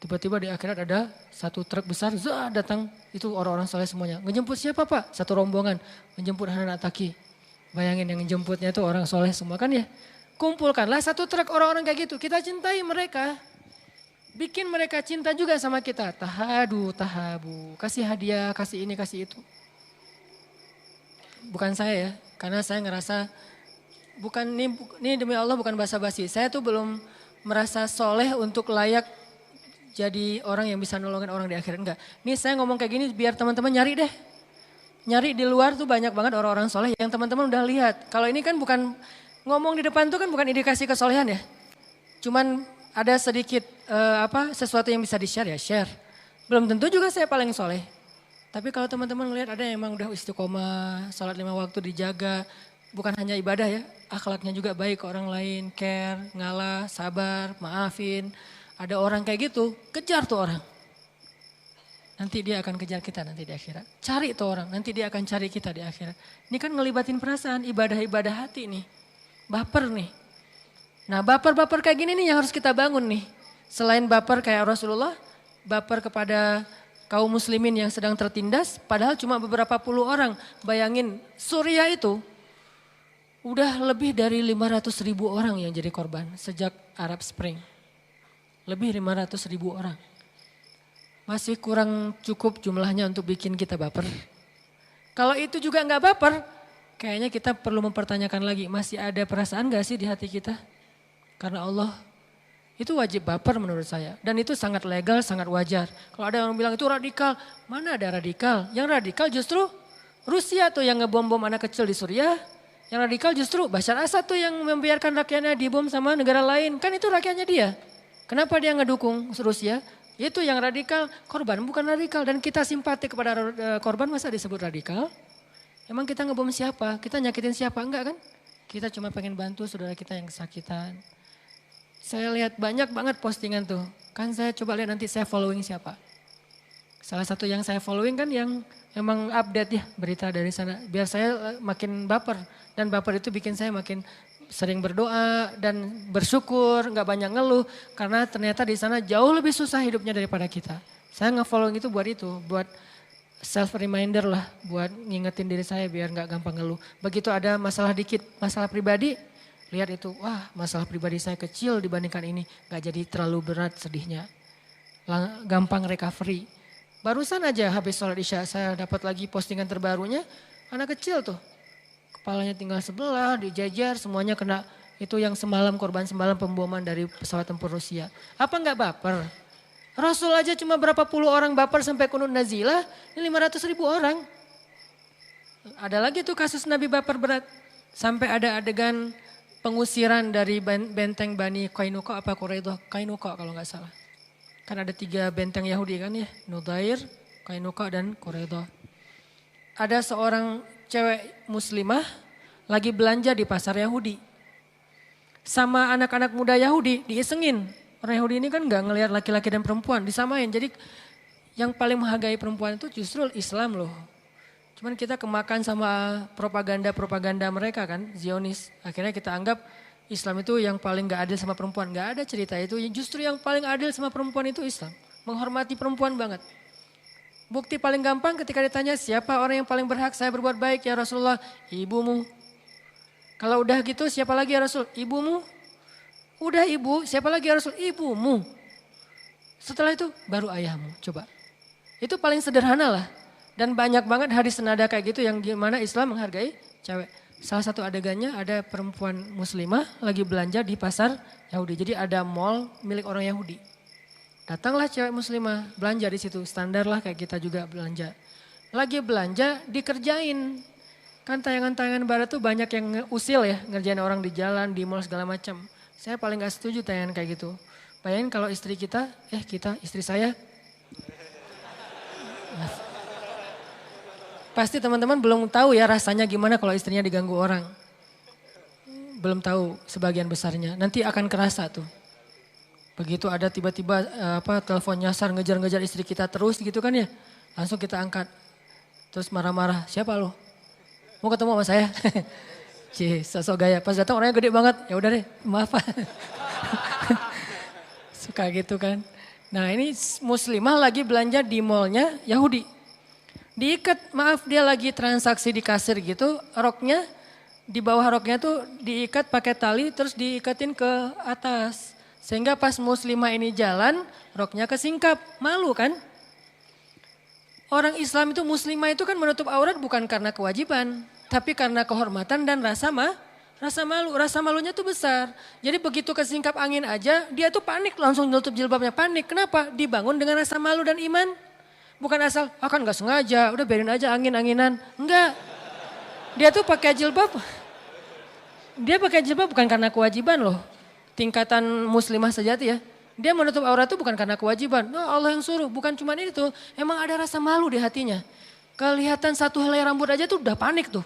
Tiba-tiba di akhirat ada satu truk besar, datang itu orang-orang soleh semuanya. Ngejemput siapa Pak? Satu rombongan, ngejemput Hanan Ataki. Bayangin yang ngejemputnya itu orang soleh semua kan ya. Kumpulkanlah satu truk orang-orang kayak gitu, kita cintai mereka. Bikin mereka cinta juga sama kita. Tahadu, tahabu, kasih hadiah, kasih ini, kasih itu. Bukan saya ya, karena saya ngerasa, ini demi Allah bukan basa-basi. Saya tuh belum merasa soleh untuk layak jadi orang yang bisa nolongin orang di akhirat. Enggak. Nih saya ngomong kayak gini biar teman-teman nyari deh. Nyari di luar tuh banyak banget orang-orang soleh yang teman-teman udah lihat. Kalau ini kan bukan, ngomong di depan tuh kan bukan indikasi kesolehan ya. Cuman ada sedikit sesuatu yang bisa di-share ya share. Belum tentu juga saya paling soleh. Tapi kalau teman-teman ngelihat ada yang emang udah istiqomah, sholat 5 waktu dijaga. Bukan hanya ibadah ya, akhlaknya juga baik ke orang lain, care, ngalah, sabar, maafin. Ada orang kayak gitu, kejar tuh orang. Nanti dia akan kejar kita nanti di akhirat. Cari tuh orang, nanti dia akan cari kita di akhirat. Ini kan ngelibatin perasaan, ibadah-ibadah hati nih. Baper nih. Nah baper-baper kayak gini nih yang harus kita bangun nih. Selain baper kayak Rasulullah, baper kepada kaum muslimin yang sedang tertindas. Padahal cuma beberapa puluh orang. Bayangin Suriah itu udah lebih dari 500.000 orang yang jadi korban sejak Arab Spring. Lebih 500.000 orang. Masih kurang cukup jumlahnya untuk bikin kita baper. Kalau itu juga nggak baper, kayaknya kita perlu mempertanyakan lagi. Masih ada perasaan gak sih di hati kita? Karena Allah itu wajib baper menurut saya. Dan itu sangat legal, sangat wajar. Kalau ada yang bilang itu radikal, mana ada radikal? Yang radikal justru Rusia tuh yang ngebom-bom anak kecil di Suriah. Yang radikal justru Bashar Assad tuh yang membiarkan rakyatnya dibom sama negara lain. Kan itu rakyatnya dia. Kenapa dia ngedukung Rusia? Itu yang radikal, korban bukan radikal. Dan kita simpati kepada korban masa disebut radikal? Emang kita ngebom siapa? Kita nyakitin siapa? Enggak kan? Kita cuma pengen bantu saudara kita yang kesakitan. Saya lihat banyak banget postingan tuh. Kan saya coba lihat nanti saya following siapa. Salah satu yang saya following kan yang emang update ya berita dari sana. Biar saya makin baper. Dan baper itu bikin saya makin sering berdoa dan bersyukur, nggak banyak ngeluh. Karena ternyata di sana jauh lebih susah hidupnya daripada kita. Saya nge-following itu, buat self reminder lah. Buat ngingetin diri saya biar nggak gampang ngeluh. Begitu ada masalah dikit, masalah pribadi, lihat itu, wah masalah pribadi saya kecil dibandingkan ini. Nggak jadi terlalu berat sedihnya. Gampang recovery. Barusan aja habis sholat isya saya dapat lagi postingan terbarunya, anak kecil tuh. Kepalanya tinggal sebelah, dijajar, semuanya kena. Itu yang korban semalam pemboman dari pesawat tempur Rusia. Apa enggak baper? Rasul aja cuma berapa puluh orang baper sampai kunut nazilah, ini 500.000 orang. Ada lagi tuh kasus Nabi baper berat. Sampai ada adegan pengusiran dari benteng Bani Qainuqa apa Quraidah? Qainuqa kalau enggak salah. Kan ada 3 benteng Yahudi kan ya, Nudair, Qainuqa dan Quraidah. Ada seorang cewek muslimah lagi belanja di pasar Yahudi. Sama anak-anak muda Yahudi diisengin. Orang Yahudi ini kan gak ngelihat laki-laki dan perempuan, disamain. Jadi yang paling menghargai perempuan itu justru Islam loh. Cuman kita kemakan sama propaganda mereka kan, Zionis. Akhirnya kita anggap Islam itu yang paling gak adil sama perempuan. Gak ada cerita itu, justru yang paling adil sama perempuan itu Islam. Menghormati perempuan banget. Bukti paling gampang ketika ditanya siapa orang yang paling berhak saya berbuat baik ya Rasulullah? Ibumu. Kalau udah gitu siapa lagi ya Rasul? Ibumu. Udah ibu, siapa lagi ya Rasul? Ibumu. Setelah itu baru ayahmu, coba. Itu paling sederhana lah. Dan banyak banget hadis senada kayak gitu yang gimana Islam menghargai cewek. Salah satu adegannya ada perempuan muslimah lagi belanja di pasar Yahudi. Jadi ada mall milik orang Yahudi. Datanglah cewek muslimah belanja di situ, standar lah kayak kita juga belanja. Lagi belanja dikerjain. Kan tayangan-tayangan barat tuh banyak yang usil ya, ngerjain orang di jalan, di mall segala macam. Saya paling gak setuju tayangan kayak gitu. Bayangin kalau istri kita, istri saya. Pasti teman-teman belum tahu ya rasanya gimana kalau istrinya diganggu orang. Belum tahu sebagian besarnya, nanti akan kerasa tuh. Begitu ada tiba-tiba telepon nyasar ngejar-ngejar istri kita terus gitu kan ya. Langsung kita angkat. Terus marah-marah, siapa lo? Mau ketemu sama saya? Cih, sosok gaya. Pas datang orangnya gede banget, ya udah deh, maaf. Suka gitu kan. Nah ini muslimah lagi belanja di mallnya Yahudi. Diikat, maaf dia lagi transaksi di kasir gitu, roknya, di bawah roknya tuh diikat pakai tali terus diikatin ke atas. Sehingga pas muslimah ini jalan, roknya kesingkap. Malu kan? Orang Islam itu muslimah itu kan menutup aurat bukan karena kewajiban. Tapi karena kehormatan dan rasa Rasa malunya tuh besar. Jadi begitu kesingkap angin aja, dia tuh panik langsung nutup jilbabnya, panik. Kenapa? Dibangun dengan rasa malu dan iman. Bukan asal, kan gak sengaja, udah biarin aja angin-anginan. Enggak. Dia tuh pakai jilbab, bukan karena kewajiban loh. Tingkatan muslimah sejati ya. Dia menutup aurat itu bukan karena kewajiban. Allah yang suruh, bukan cuma itu. Emang ada rasa malu di hatinya. Kelihatan satu helai rambut aja tuh udah panik tuh.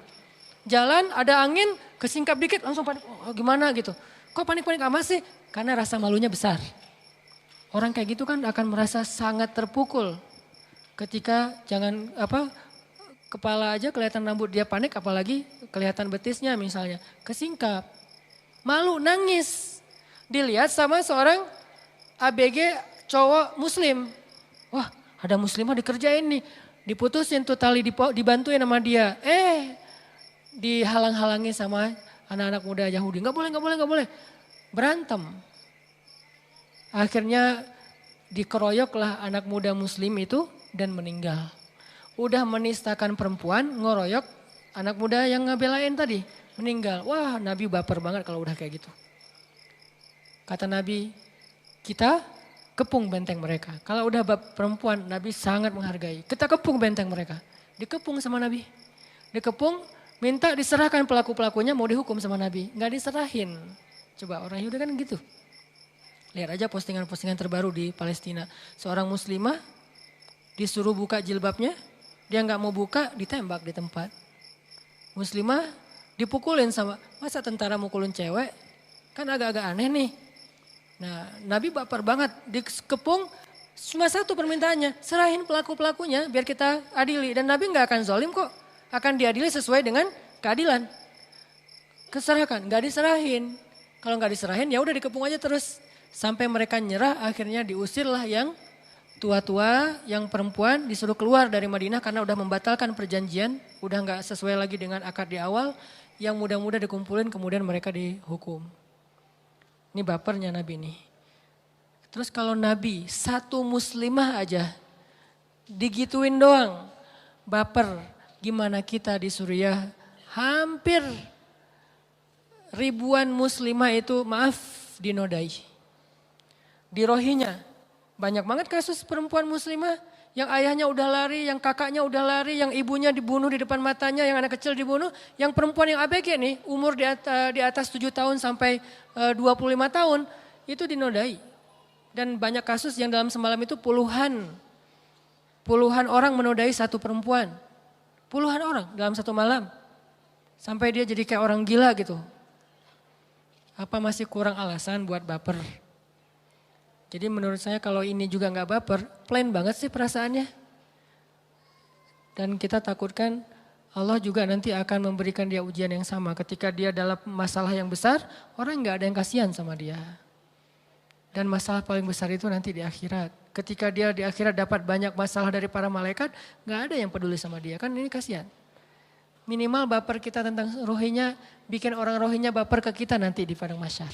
Jalan ada angin, kesingkap dikit langsung panik. Gimana gitu. Kok panik-panik amat sih? Karena rasa malunya besar. Orang kayak gitu kan akan merasa sangat terpukul. Ketika kepala aja kelihatan rambut dia panik, apalagi kelihatan betisnya misalnya. Kesingkap, malu, nangis. Dilihat sama seorang ABG cowok muslim. Wah, ada muslimah dikerjain nih. Diputusin tuh tali, dibantuin sama dia. Dihalang-halangi sama anak-anak muda Yahudi. Gak boleh. Berantem. Akhirnya dikeroyoklah anak muda muslim itu dan meninggal. Udah menistakan perempuan, ngoroyok anak muda yang ngebelain tadi. Meninggal. Wah, Nabi baper banget kalau udah kayak gitu. Kata Nabi, kita kepung benteng mereka. Kalau udah bab perempuan, Nabi sangat menghargai. Kita kepung benteng mereka. Dikepung sama Nabi. Dikepung, minta diserahkan pelaku-pelakunya mau dihukum sama Nabi. Gak diserahin. Coba orang Yahudi kan gitu. Lihat aja postingan-postingan terbaru di Palestina. Seorang muslimah disuruh buka jilbabnya. Dia gak mau buka, ditembak di tempat. Muslimah dipukulin sama, masa tentara mukulin cewek? Kan agak-agak aneh nih. Nah, Nabi baper banget, dikepung cuma satu permintaannya, serahin pelaku-pelakunya biar kita adili. Dan Nabi gak akan zolim kok, akan diadili sesuai dengan keadilan. Keserahkan, gak diserahin. Kalau gak diserahin ya udah dikepung aja terus. Sampai mereka nyerah, akhirnya diusirlah yang tua-tua, yang perempuan disuruh keluar dari Madinah karena udah membatalkan perjanjian. Udah gak sesuai lagi dengan akad di awal. Yang muda-muda dikumpulin kemudian mereka dihukum. Ini bapernya Nabi nih. Terus kalau Nabi satu muslimah aja digituin doang. Baper. Gimana kita di Suriah hampir ribuan muslimah itu dinodai. Di Rohingya banyak banget kasus perempuan muslimah yang ayahnya udah lari, yang kakaknya udah lari, yang ibunya dibunuh di depan matanya, yang anak kecil dibunuh. Yang perempuan yang ABG nih umur di atas 7 tahun sampai 25 tahun itu dinodai. Dan banyak kasus yang dalam semalam itu puluhan orang menodai satu perempuan. Puluhan orang dalam satu malam. Sampai dia jadi kayak orang gila gitu. Apa masih kurang alasan buat baper? Jadi menurut saya kalau ini juga gak baper, plain banget sih perasaannya. Dan kita takutkan Allah juga nanti akan memberikan dia ujian yang sama. Ketika dia dalam masalah yang besar, orang gak ada yang kasihan sama dia. Dan masalah paling besar itu nanti di akhirat. Ketika dia di akhirat dapat banyak masalah dari para malaikat, gak ada yang peduli sama dia. Kan ini kasihan. Minimal baper kita tentang Rohingya, bikin orang Rohingya baper ke kita nanti di padang mahsyar.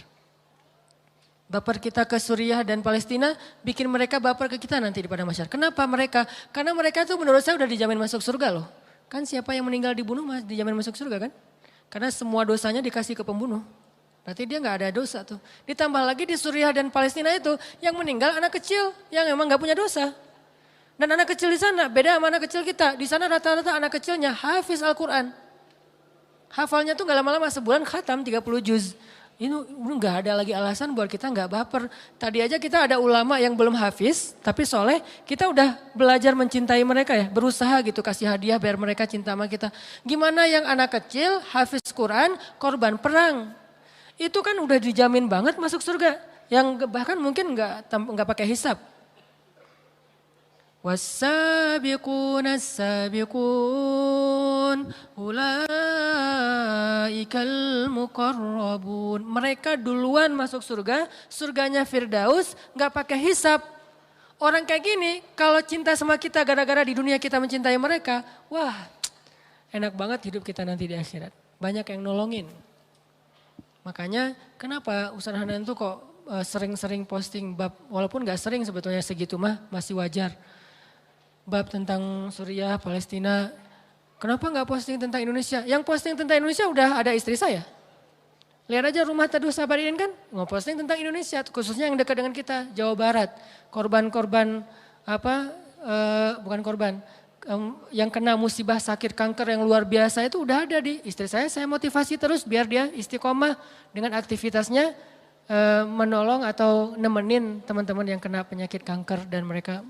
Baper kita ke Suriah dan Palestina, bikin mereka baper ke kita nanti di padang mahsyar. Kenapa mereka? Karena mereka tuh menurut saya udah dijamin masuk surga loh. Kan siapa yang meninggal dibunuh dijamin masuk surga kan? Karena semua dosanya dikasih ke pembunuh. Berarti dia gak ada dosa tuh. Ditambah lagi di Suriah dan Palestina itu yang meninggal anak kecil yang emang gak punya dosa. Dan anak kecil di sana beda sama anak kecil kita. Di sana rata-rata anak kecilnya hafiz Al-Quran. Hafalnya tuh gak lama-lama sebulan khatam 30 juz. Ini gak ada lagi alasan buat kita gak baper. Tadi aja kita ada ulama yang belum hafiz, tapi soleh, kita udah belajar mencintai mereka ya. Berusaha gitu kasih hadiah biar mereka cinta sama kita. Gimana yang anak kecil, hafiz Quran, korban perang. Itu kan udah dijamin banget masuk surga. Yang bahkan mungkin gak pakai hisab. Was-sabiquna as-sabiqun ulaikal muqarrabun. Mereka duluan masuk surga, surganya Firdaus, gak pakai hisab. Orang kayak gini kalau cinta sama kita gara-gara di dunia kita mencintai mereka, wah enak banget hidup kita nanti di akhirat. Banyak yang nolongin. Makanya kenapa Ustaz Hanan tuh kok sering-sering posting bab, walaupun gak sering sebetulnya segitu mah masih wajar. Bab tentang Suriah, Palestina. Kenapa gak posting tentang Indonesia? Yang posting tentang Indonesia udah ada istri saya. Lihat aja Rumah Teduh Sabaridin kan ngeposting tentang Indonesia, khususnya yang dekat dengan kita, Jawa Barat. Korban-korban bukan korban, yang kena musibah sakit kanker yang luar biasa itu udah ada di istri saya motivasi terus biar dia istiqomah dengan aktivitasnya menolong atau nemenin teman-teman yang kena penyakit kanker dan mereka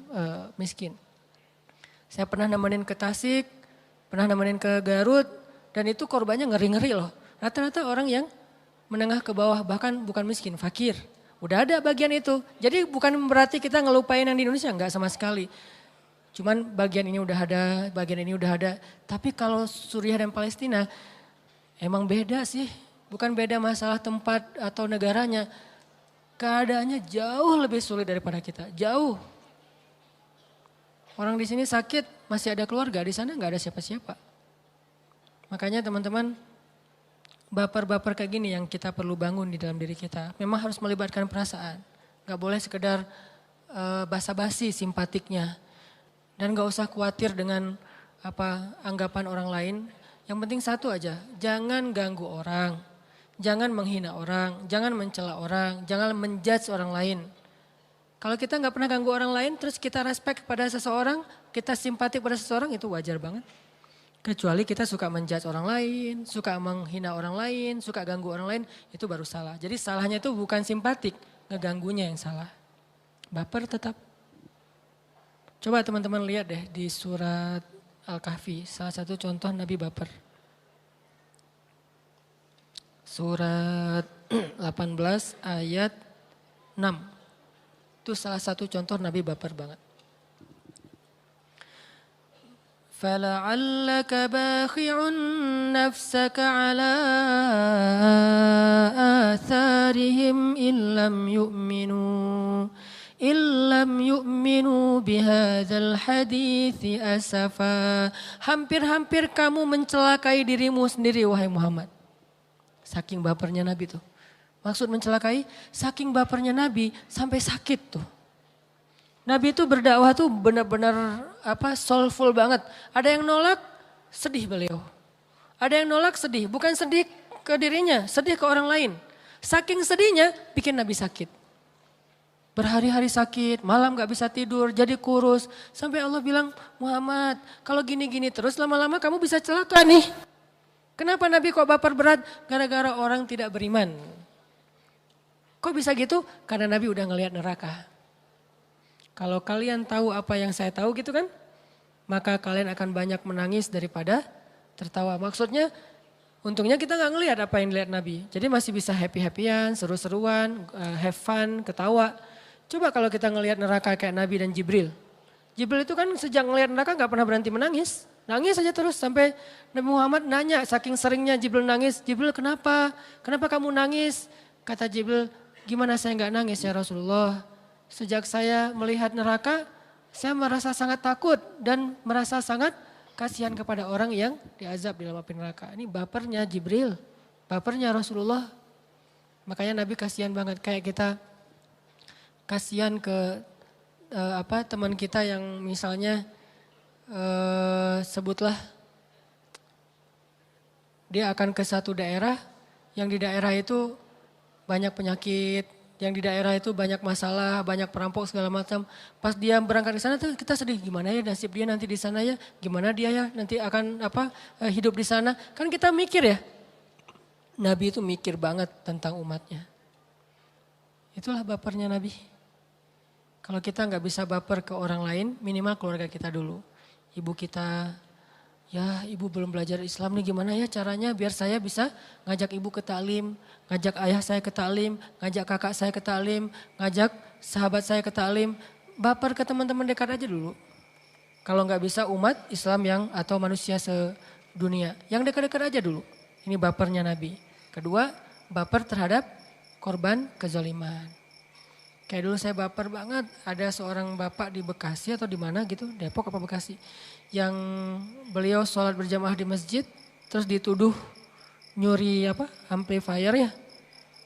miskin. Saya pernah nemenin ke Tasik, pernah nemenin ke Garut dan itu korbannya ngeri-ngeri loh. Rata-rata orang yang menengah ke bawah bahkan bukan miskin, fakir. Udah ada bagian itu. Jadi bukan berarti kita ngelupain yang di Indonesia, enggak sama sekali. Cuman bagian ini udah ada, bagian ini udah ada. Tapi kalau Suriah dan Palestina emang beda sih. Bukan beda masalah tempat atau negaranya. Keadaannya jauh lebih sulit daripada kita, jauh. Orang di sini sakit masih ada keluarga, di sana enggak ada siapa-siapa. Makanya teman-teman, baper-baper kayak gini yang kita perlu bangun di dalam diri kita. Memang harus melibatkan perasaan. Gak boleh sekedar basa-basi simpatiknya. Dan gak usah khawatir dengan anggapan orang lain. Yang penting satu aja, jangan ganggu orang. Jangan menghina orang, jangan mencela orang, jangan menjudge orang lain. Kalau kita gak pernah ganggu orang lain, terus kita respect pada seseorang, kita simpatik pada seseorang, itu wajar banget. Kecuali kita suka menjudge orang lain, suka menghina orang lain, suka ganggu orang lain, itu baru salah. Jadi salahnya itu bukan simpatik, ngeganggunya yang salah. Baper tetap. Coba teman-teman lihat deh di surat Al-Kahfi, salah satu contoh Nabi baper. Surat 18 ayat 6. Itu salah satu contoh Nabi baper banget. فَلَعَلَّكَ بَاخِعٌ نَفْسَكَ عَلَىٰ آثَارِهِمْ إِن لَّمْ يُؤْمِنُوا بِهَذَا الْحَدِيثِ أَسَفًا. Hampir-hampir kamu mencelakai dirimu sendiri wahai Muhammad. Saking bapernya Nabi tuh. Maksud mencelakai, saking bapernya Nabi sampai sakit tuh. Nabi itu berdakwah tuh benar-benar soulful banget. Ada yang nolak, sedih beliau. Ada yang nolak sedih, bukan sedih ke dirinya, sedih ke orang lain. Saking sedihnya bikin Nabi sakit. Berhari-hari sakit, malam gak bisa tidur, jadi kurus. Sampai Allah bilang, Muhammad kalau gini-gini terus lama-lama kamu bisa celaka nih. Kenapa Nabi kok baper berat? Gara-gara orang tidak beriman. Kok bisa gitu? Karena Nabi udah ngelihat neraka. Kalau kalian tahu apa yang saya tahu gitu kan, maka kalian akan banyak menangis daripada tertawa. Maksudnya untungnya kita gak ngelihat apa yang dilihat Nabi. Jadi masih bisa happy-happyan, seru-seruan, have fun, ketawa. Coba kalau kita ngelihat neraka kayak Nabi dan Jibril. Jibril itu kan sejak ngelihat neraka gak pernah berhenti menangis. Nangis aja terus sampai Nabi Muhammad nanya saking seringnya Jibril nangis. Jibril kenapa? Kenapa kamu nangis? Kata Jibril, gimana saya gak nangis ya Rasulullah? Sejak saya melihat neraka, saya merasa sangat takut dan merasa sangat kasihan kepada orang yang diazab di dalam api neraka. Ini bapernya Jibril, bapernya Rasulullah. Makanya Nabi kasihan banget, kayak kita kasihan ke teman kita yang misalnya sebutlah dia akan ke satu daerah, yang di daerah itu banyak penyakit, yang di daerah itu banyak masalah, banyak perampok segala macam. Pas dia berangkat ke sana tuh kita sedih, gimana ya nasib dia nanti di sana ya, gimana dia ya nanti akan hidup di sana. Kan kita mikir ya. Nabi itu mikir banget tentang umatnya. Itulah bapernya Nabi. Kalau kita nggak bisa baper ke orang lain, minimal keluarga kita dulu. Ibu kita, ya ibu belum belajar Islam nih, gimana ya caranya biar saya bisa ngajak ibu ke taklim, ngajak ayah saya ke taklim, ngajak kakak saya ke taklim, ngajak sahabat saya ke taklim. Baper ke teman-teman dekat aja dulu. Kalau nggak bisa umat Islam yang atau manusia sedunia, yang dekat-dekat aja dulu. Ini bapernya Nabi. Kedua, baper terhadap korban kezaliman. Kayak dulu saya baper banget, ada seorang bapak di Bekasi atau di mana gitu, Depok apa Bekasi. Yang beliau sholat berjamaah di masjid, terus dituduh nyuri amplifier ya.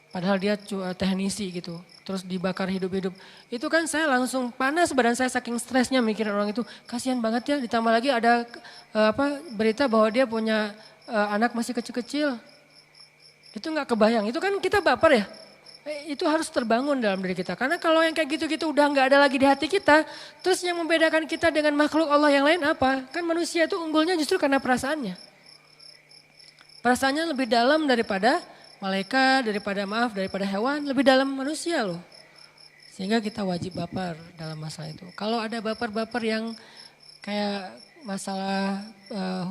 Padahal dia teknisi gitu, terus dibakar hidup-hidup. Itu kan saya langsung panas badan saya saking stresnya mikirin orang itu. Kasihan banget ya, ditambah lagi ada berita bahwa dia punya anak masih kecil-kecil. Itu nggak kebayang, itu kan kita baper ya. Itu harus terbangun dalam diri kita. Karena kalau yang kayak gitu-gitu udah nggak ada lagi di hati kita, terus yang membedakan kita dengan makhluk Allah yang lain apa? Kan manusia itu unggulnya justru karena perasaannya. Perasaannya lebih dalam daripada malaikat, daripada hewan, lebih dalam manusia loh. Sehingga kita wajib baper dalam masalah itu. Kalau ada baper-baper yang kayak masalah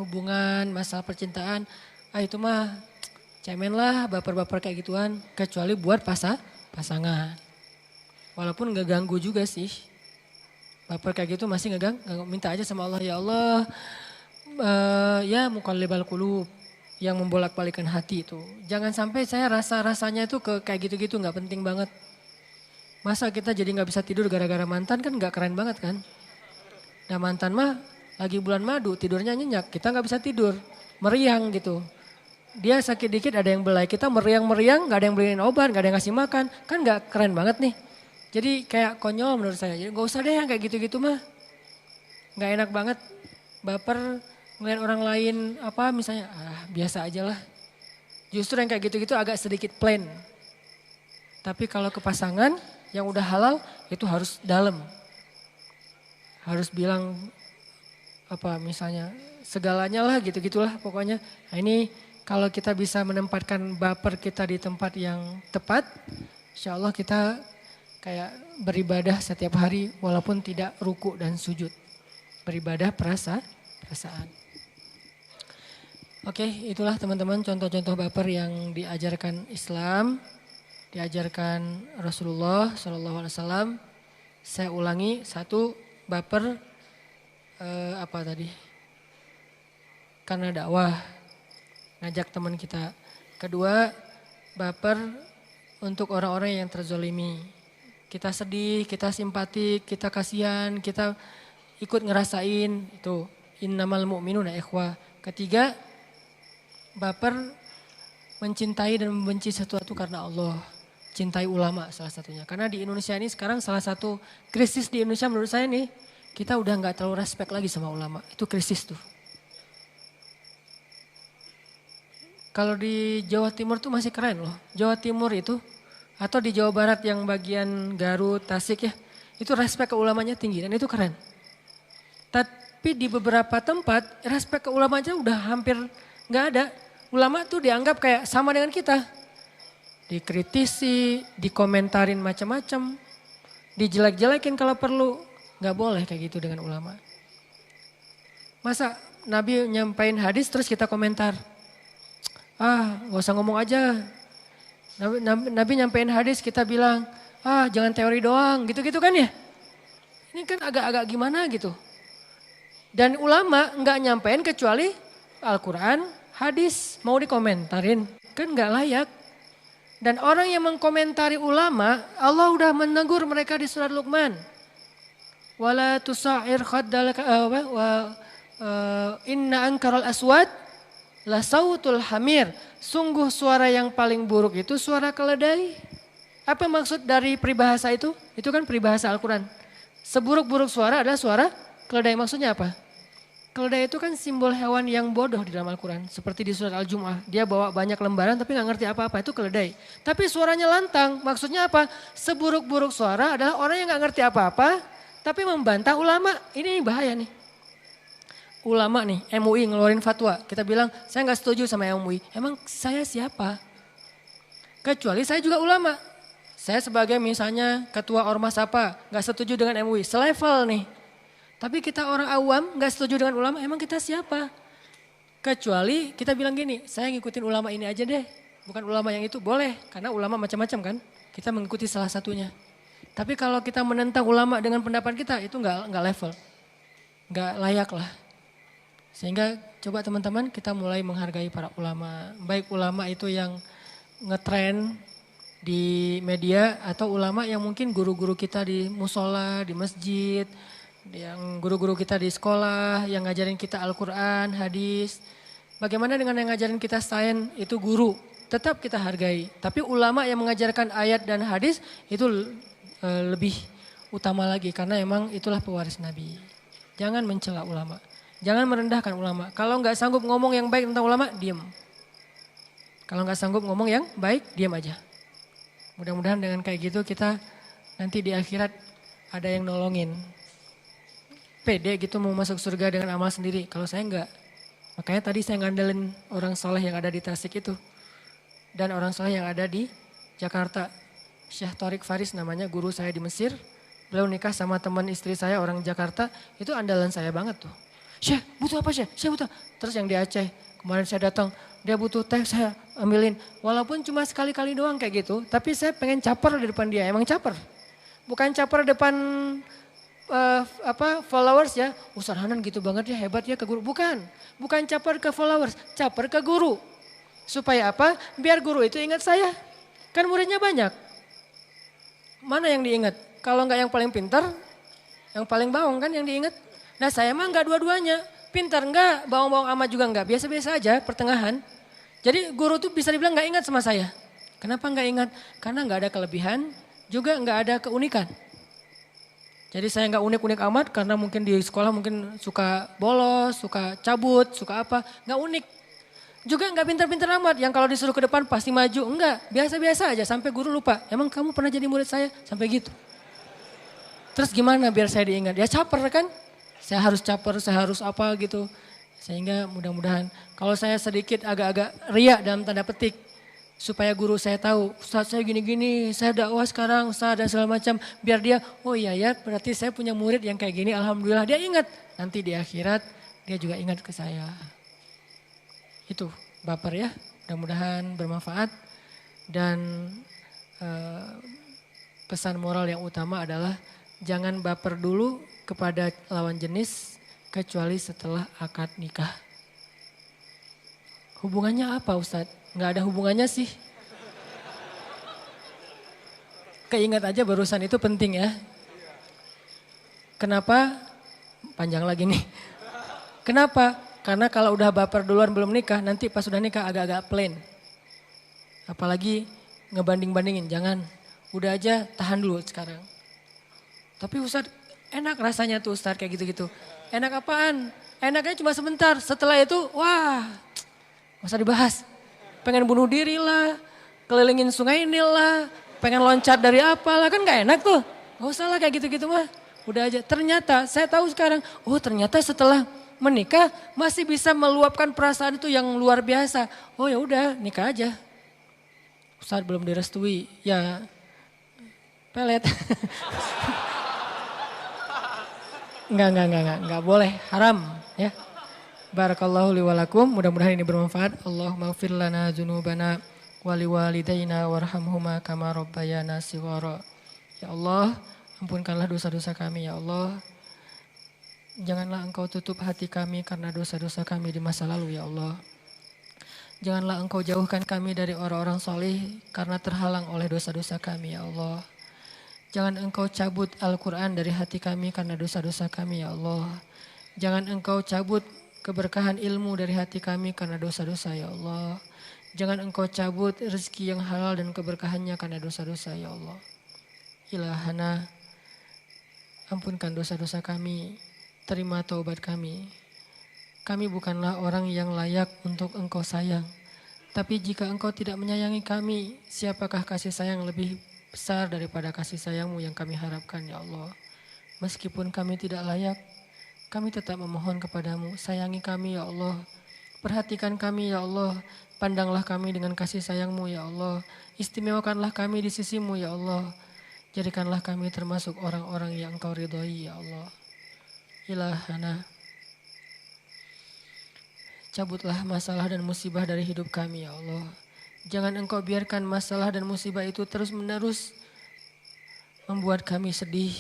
hubungan, masalah percintaan, itu mah cemen lah baper-baper kayak gituan, kecuali buat pasangan. Walaupun gak ganggu juga sih. Baper kayak gitu masih ngeganggu, minta aja sama Allah, ya Allah, ya muqallibal qulub, yang membolak-balikan hati itu. Jangan sampai saya rasanya itu kayak gitu-gitu, gak penting banget. Masa kita jadi gak bisa tidur gara-gara mantan, kan gak keren banget kan. Nah mantan mah lagi bulan madu, tidurnya nyenyak, kita gak bisa tidur, meriang gitu. Dia sakit dikit ada yang belai, kita meriang-meriang gak ada yang beliin obat, gak ada yang ngasih makan. Kan gak keren banget nih. Jadi kayak konyol menurut saya. Jadi gak usah deh yang kayak gitu-gitu mah. Gak enak banget baper ngeliat orang lain apa misalnya. Biasa aja lah. Justru yang kayak gitu-gitu agak sedikit plain. Tapi kalau ke pasangan yang udah halal itu harus dalam. Harus bilang apa misalnya segalanya lah gitu-gitulah pokoknya. Nah ini kalau kita bisa menempatkan baper kita di tempat yang tepat, insya Allah kita kayak beribadah setiap hari walaupun tidak ruku dan sujud. Beribadah perasaan. Oke, itulah teman-teman contoh-contoh baper yang diajarkan Islam, diajarkan Rasulullah SAW. Saya ulangi, 1, baper apa tadi? Karena dakwah. Ngajak teman kita. 2, baper untuk orang-orang yang terzolimi. Kita sedih, kita simpatik, kita kasihan, kita ikut ngerasain itu. Innamal mu'minuna ikhwah. 3, baper mencintai dan membenci sesuatu karena Allah. Cintai ulama salah satunya. Karena di Indonesia ini sekarang salah satu krisis di Indonesia menurut saya nih, kita udah gak terlalu respect lagi sama ulama. Itu krisis tuh. Kalau di Jawa Timur tuh masih keren loh. Jawa Timur itu atau di Jawa Barat yang bagian Garut, Tasik ya. Itu respek ke ulamanya tinggi dan itu keren. Tapi di beberapa tempat respek ke ulamanya udah hampir gak ada. Ulama tuh dianggap kayak sama dengan kita. Dikritisi, dikomentarin macam-macam. Dijelek-jelekin kalau perlu. Gak boleh kayak gitu dengan ulama. Masa Nabi nyampain hadis terus kita komentar. Gak usah ngomong aja. Nabi nyampein hadis kita bilang, jangan teori doang, gitu-gitu kan ya. Ini kan agak-agak gimana gitu. Dan ulama gak nyampein kecuali Al-Quran, hadis, mau dikomentarin. Kan gak layak. Dan orang yang mengkomentari ulama, Allah udah menegur mereka di surat Luqman. Wala tusa'ir khaddalaka inna ankaral aswad la sautul hamir. Sungguh suara yang paling buruk itu suara keledai. Apa maksud dari peribahasa itu? Itu kan peribahasa Al-Quran. Seburuk-buruk suara adalah suara keledai. Maksudnya apa? Keledai itu kan simbol hewan yang bodoh di dalam Al-Quran. Seperti di surat Al-Jum'ah. Dia bawa banyak lembaran tapi gak ngerti apa-apa. Itu keledai. Tapi suaranya lantang. Maksudnya apa? Seburuk-buruk suara adalah orang yang gak ngerti apa-apa. Tapi membantah ulama. Ini bahaya nih. Ulama nih, MUI ngeluarin fatwa. Kita bilang, saya gak setuju sama MUI. Emang saya siapa? Kecuali saya juga ulama. Saya sebagai misalnya ketua ormas apa, gak setuju dengan MUI. Selevel nih. Tapi kita orang awam gak setuju dengan ulama, emang kita siapa? Kecuali kita bilang gini, saya ngikutin ulama ini aja deh. Bukan ulama yang itu, boleh. Karena ulama macam-macam kan. Kita mengikuti salah satunya. Tapi kalau kita menentang ulama dengan pendapat kita, itu gak level. Gak layak lah. Sehingga coba teman-teman kita mulai menghargai para ulama. Baik ulama itu yang ngetren di media atau ulama yang mungkin guru-guru kita di musola, di masjid, yang guru-guru kita di sekolah, yang ngajarin kita Al-Quran, hadis. Bagaimana dengan yang ngajarin kita sains, itu guru. Tetap kita hargai. Tapi ulama yang mengajarkan ayat dan hadis itu lebih utama lagi. Karena emang itulah pewaris Nabi. Jangan mencela ulama. Jangan merendahkan ulama. Kalau nggak sanggup ngomong yang baik tentang ulama, diam. Kalau nggak sanggup ngomong yang baik, diam aja. Mudah-mudahan dengan kayak gitu kita nanti di akhirat ada yang nolongin. Pede gitu mau masuk surga dengan amal sendiri. Kalau saya enggak. Makanya tadi saya ngandelin orang soleh yang ada di Tasik itu. Dan orang soleh yang ada di Jakarta. Syekh Thorik Faris namanya, guru saya di Mesir. Beliau nikah sama teman istri saya orang Jakarta. Itu andalan saya banget tuh. Syekh butuh apa Syekh? Syekh butuh. Terus yang di Aceh, kemarin saya datang. Dia butuh teh, saya ambilin. Walaupun cuma sekali-kali doang kayak gitu. Tapi saya pengen caper di depan dia, emang caper. Bukan caper depan followers ya. Ustaz Hanan gitu banget ya, hebat ya ke guru. Bukan caper ke followers, caper ke guru. Supaya apa? Biar guru itu ingat saya. Kan muridnya banyak. Mana yang diingat? Kalau enggak yang paling pintar, yang paling bawang kan yang diingat. Nah saya mah enggak dua-duanya. Pintar enggak, bawang-bawang amat juga enggak. Biasa-biasa aja pertengahan. Jadi guru tuh bisa dibilang enggak ingat sama saya. Kenapa enggak ingat? Karena enggak ada kelebihan, juga enggak ada keunikan. Jadi saya enggak unik-unik amat karena mungkin di sekolah mungkin suka bolos, suka cabut, suka apa. Enggak unik. Juga enggak pintar-pintar amat yang kalau disuruh ke depan pasti maju. Enggak, biasa-biasa aja sampai guru lupa. Emang kamu pernah jadi murid saya? Sampai gitu. Terus gimana biar saya diingat? Ya caper kan? Saya harus caper, saya harus apa gitu. Sehingga mudah-mudahan kalau saya sedikit agak-agak riak dalam tanda petik. Supaya guru saya tahu, Ustaz saya gini-gini, saya dakwah sekarang, Ustaz dan segala macam. Biar dia, oh iya ya berarti saya punya murid yang kayak gini, alhamdulillah dia ingat. Nanti di akhirat dia juga ingat ke saya. Itu baper ya, mudah-mudahan bermanfaat. Dan pesan moral yang utama adalah jangan baper dulu kepada lawan jenis kecuali setelah akad nikah. Hubungannya apa Ustadz? Nggak ada hubungannya sih. Keingat aja barusan itu penting ya. Kenapa? Panjang lagi nih. Kenapa? Karena kalau udah baper duluan belum nikah, nanti pas udah nikah agak-agak plain. Apalagi ngebanding-bandingin, jangan. Udah aja tahan dulu sekarang. Tapi Ustadz enak rasanya tuh Ustadz kayak gitu-gitu. Enak apaan? Enaknya cuma sebentar, setelah itu wah gak usah dibahas. Pengen bunuh diri lah, kelilingin sungai Nil lah, pengen loncat dari apalah, kan gak enak tuh. Gak usah lah kayak gitu-gitu mah. Udah aja, ternyata saya tahu sekarang, oh ternyata setelah menikah masih bisa meluapkan perasaan itu yang luar biasa. Oh ya udah nikah aja. Saat belum direstui, ya pelet. Enggak boleh, haram ya. Barakallahu li walakum, mudah-mudahan ini bermanfaat. Allahumma ighfir lana dzunubana wa liwalidayna warhamhuma kama rabbayana shighara. Ya Allah, ampunkanlah dosa-dosa kami ya Allah. Janganlah Engkau tutup hati kami karena dosa-dosa kami di masa lalu ya Allah. Janganlah Engkau jauhkan kami dari orang-orang soleh karena terhalang oleh dosa-dosa kami ya Allah. Jangan Engkau cabut Al-Quran dari hati kami karena dosa-dosa kami ya Allah. Jangan Engkau cabut keberkahan ilmu dari hati kami karena dosa-dosa ya Allah. Jangan Engkau cabut rezeki yang halal dan keberkahannya karena dosa-dosa ya Allah. Ilahana, ampunkan dosa-dosa kami, terima taubat kami. Kami bukanlah orang yang layak untuk Engkau sayang. Tapi jika Engkau tidak menyayangi kami, siapakah kasih sayang lebih besar daripada kasih sayang-Mu yang kami harapkan ya Allah. Meskipun kami tidak layak, kami tetap memohon kepadamu, sayangi kami ya Allah. Perhatikan kami ya Allah, pandanglah kami dengan kasih sayang-Mu ya Allah. Istimewakanlah kami di sisi-Mu ya Allah. Jadikanlah kami termasuk orang-orang yang Engkau ridhoi ya Allah. Ilahana, cabutlah masalah dan musibah dari hidup kami ya Allah. Jangan Engkau biarkan masalah dan musibah itu terus-menerus membuat kami sedih,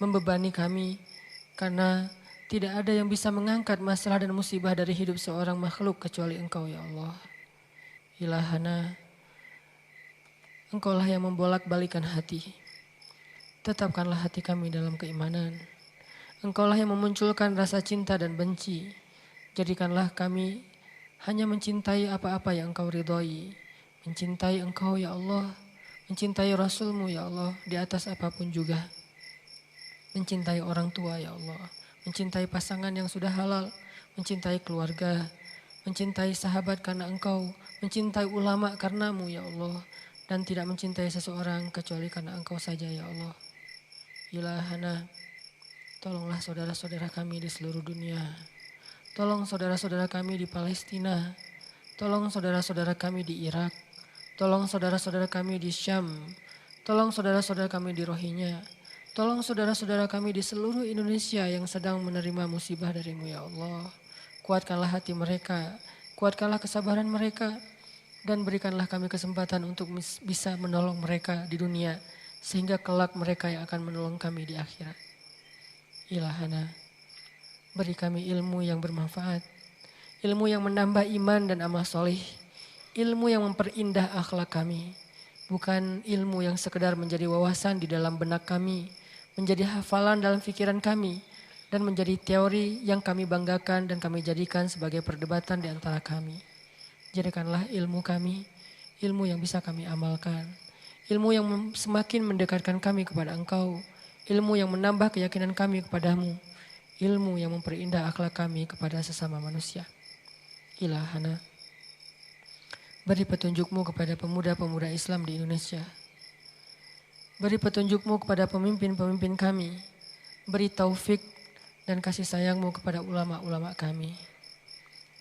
membebani kami. Karena tidak ada yang bisa mengangkat masalah dan musibah dari hidup seorang makhluk kecuali Engkau ya Allah. Ilahana, Engkaulah yang membolak-balikan hati. Tetapkanlah hati kami dalam keimanan. Engkaulah yang memunculkan rasa cinta dan benci. Jadikanlah kami hanya mencintai apa-apa yang Engkau ridhoi. Mencintai Engkau ya Allah. Mencintai Rasul-Mu ya Allah di atas apapun juga. Mencintai orang tua ya Allah. Mencintai pasangan yang sudah halal, mencintai keluarga, mencintai sahabat karena Engkau, mencintai ulama karenamu ya Allah, dan tidak mencintai seseorang kecuali karena Engkau saja ya Allah. Ilahana, tolonglah saudara-saudara kami di seluruh dunia. Tolong saudara-saudara kami di Palestina. Tolong saudara-saudara kami di Irak. Tolong saudara-saudara kami di Syam. Tolong saudara-saudara kami di Rohingya. Tolong saudara-saudara kami di seluruh Indonesia yang sedang menerima musibah dari-Mu ya Allah. Kuatkanlah hati mereka, kuatkanlah kesabaran mereka, dan berikanlah kami kesempatan untuk bisa menolong mereka di dunia, sehingga kelak mereka yang akan menolong kami di akhirat. Ilahana, beri kami ilmu yang bermanfaat, ilmu yang menambah iman dan amal soleh, ilmu yang memperindah akhlak kami, bukan ilmu yang sekedar menjadi wawasan di dalam benak kami, menjadi hafalan dalam pikiran kami, dan menjadi teori yang kami banggakan dan kami jadikan sebagai perdebatan di antara kami. Jadikanlah ilmu kami, ilmu yang bisa kami amalkan, ilmu yang semakin mendekatkan kami kepada Engkau, ilmu yang menambah keyakinan kami kepadamu, ilmu yang memperindah akhlak kami kepada sesama manusia. Ilahana, beri petunjuk-Mu kepada pemuda-pemuda Islam di Indonesia. Beri petunjuk-Mu kepada pemimpin-pemimpin kami. Beri taufik dan kasih sayang-Mu kepada ulama-ulama kami.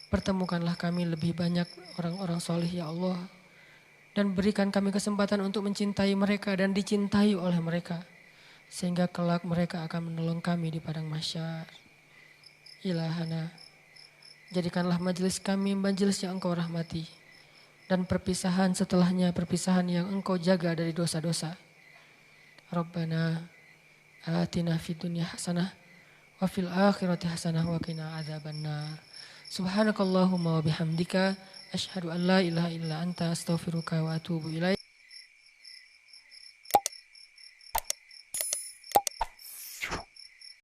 Pertemukanlah kami lebih banyak orang-orang soleh ya Allah. Dan berikan kami kesempatan untuk mencintai mereka dan dicintai oleh mereka. Sehingga kelak mereka akan menolong kami di padang mahsyar. Ilahana, jadikanlah majelis kami majelis yang Engkau rahmati. Dan perpisahan setelahnya perpisahan yang Engkau jaga dari dosa-dosa. Rabbana atina fid dunya hasanah wa fil akhirati hasanah wa qina adzabannar. Subhanakallahumma wa bihamdika asyhadu an la ilaha illa anta astaghfiruka wa atubu ilaik.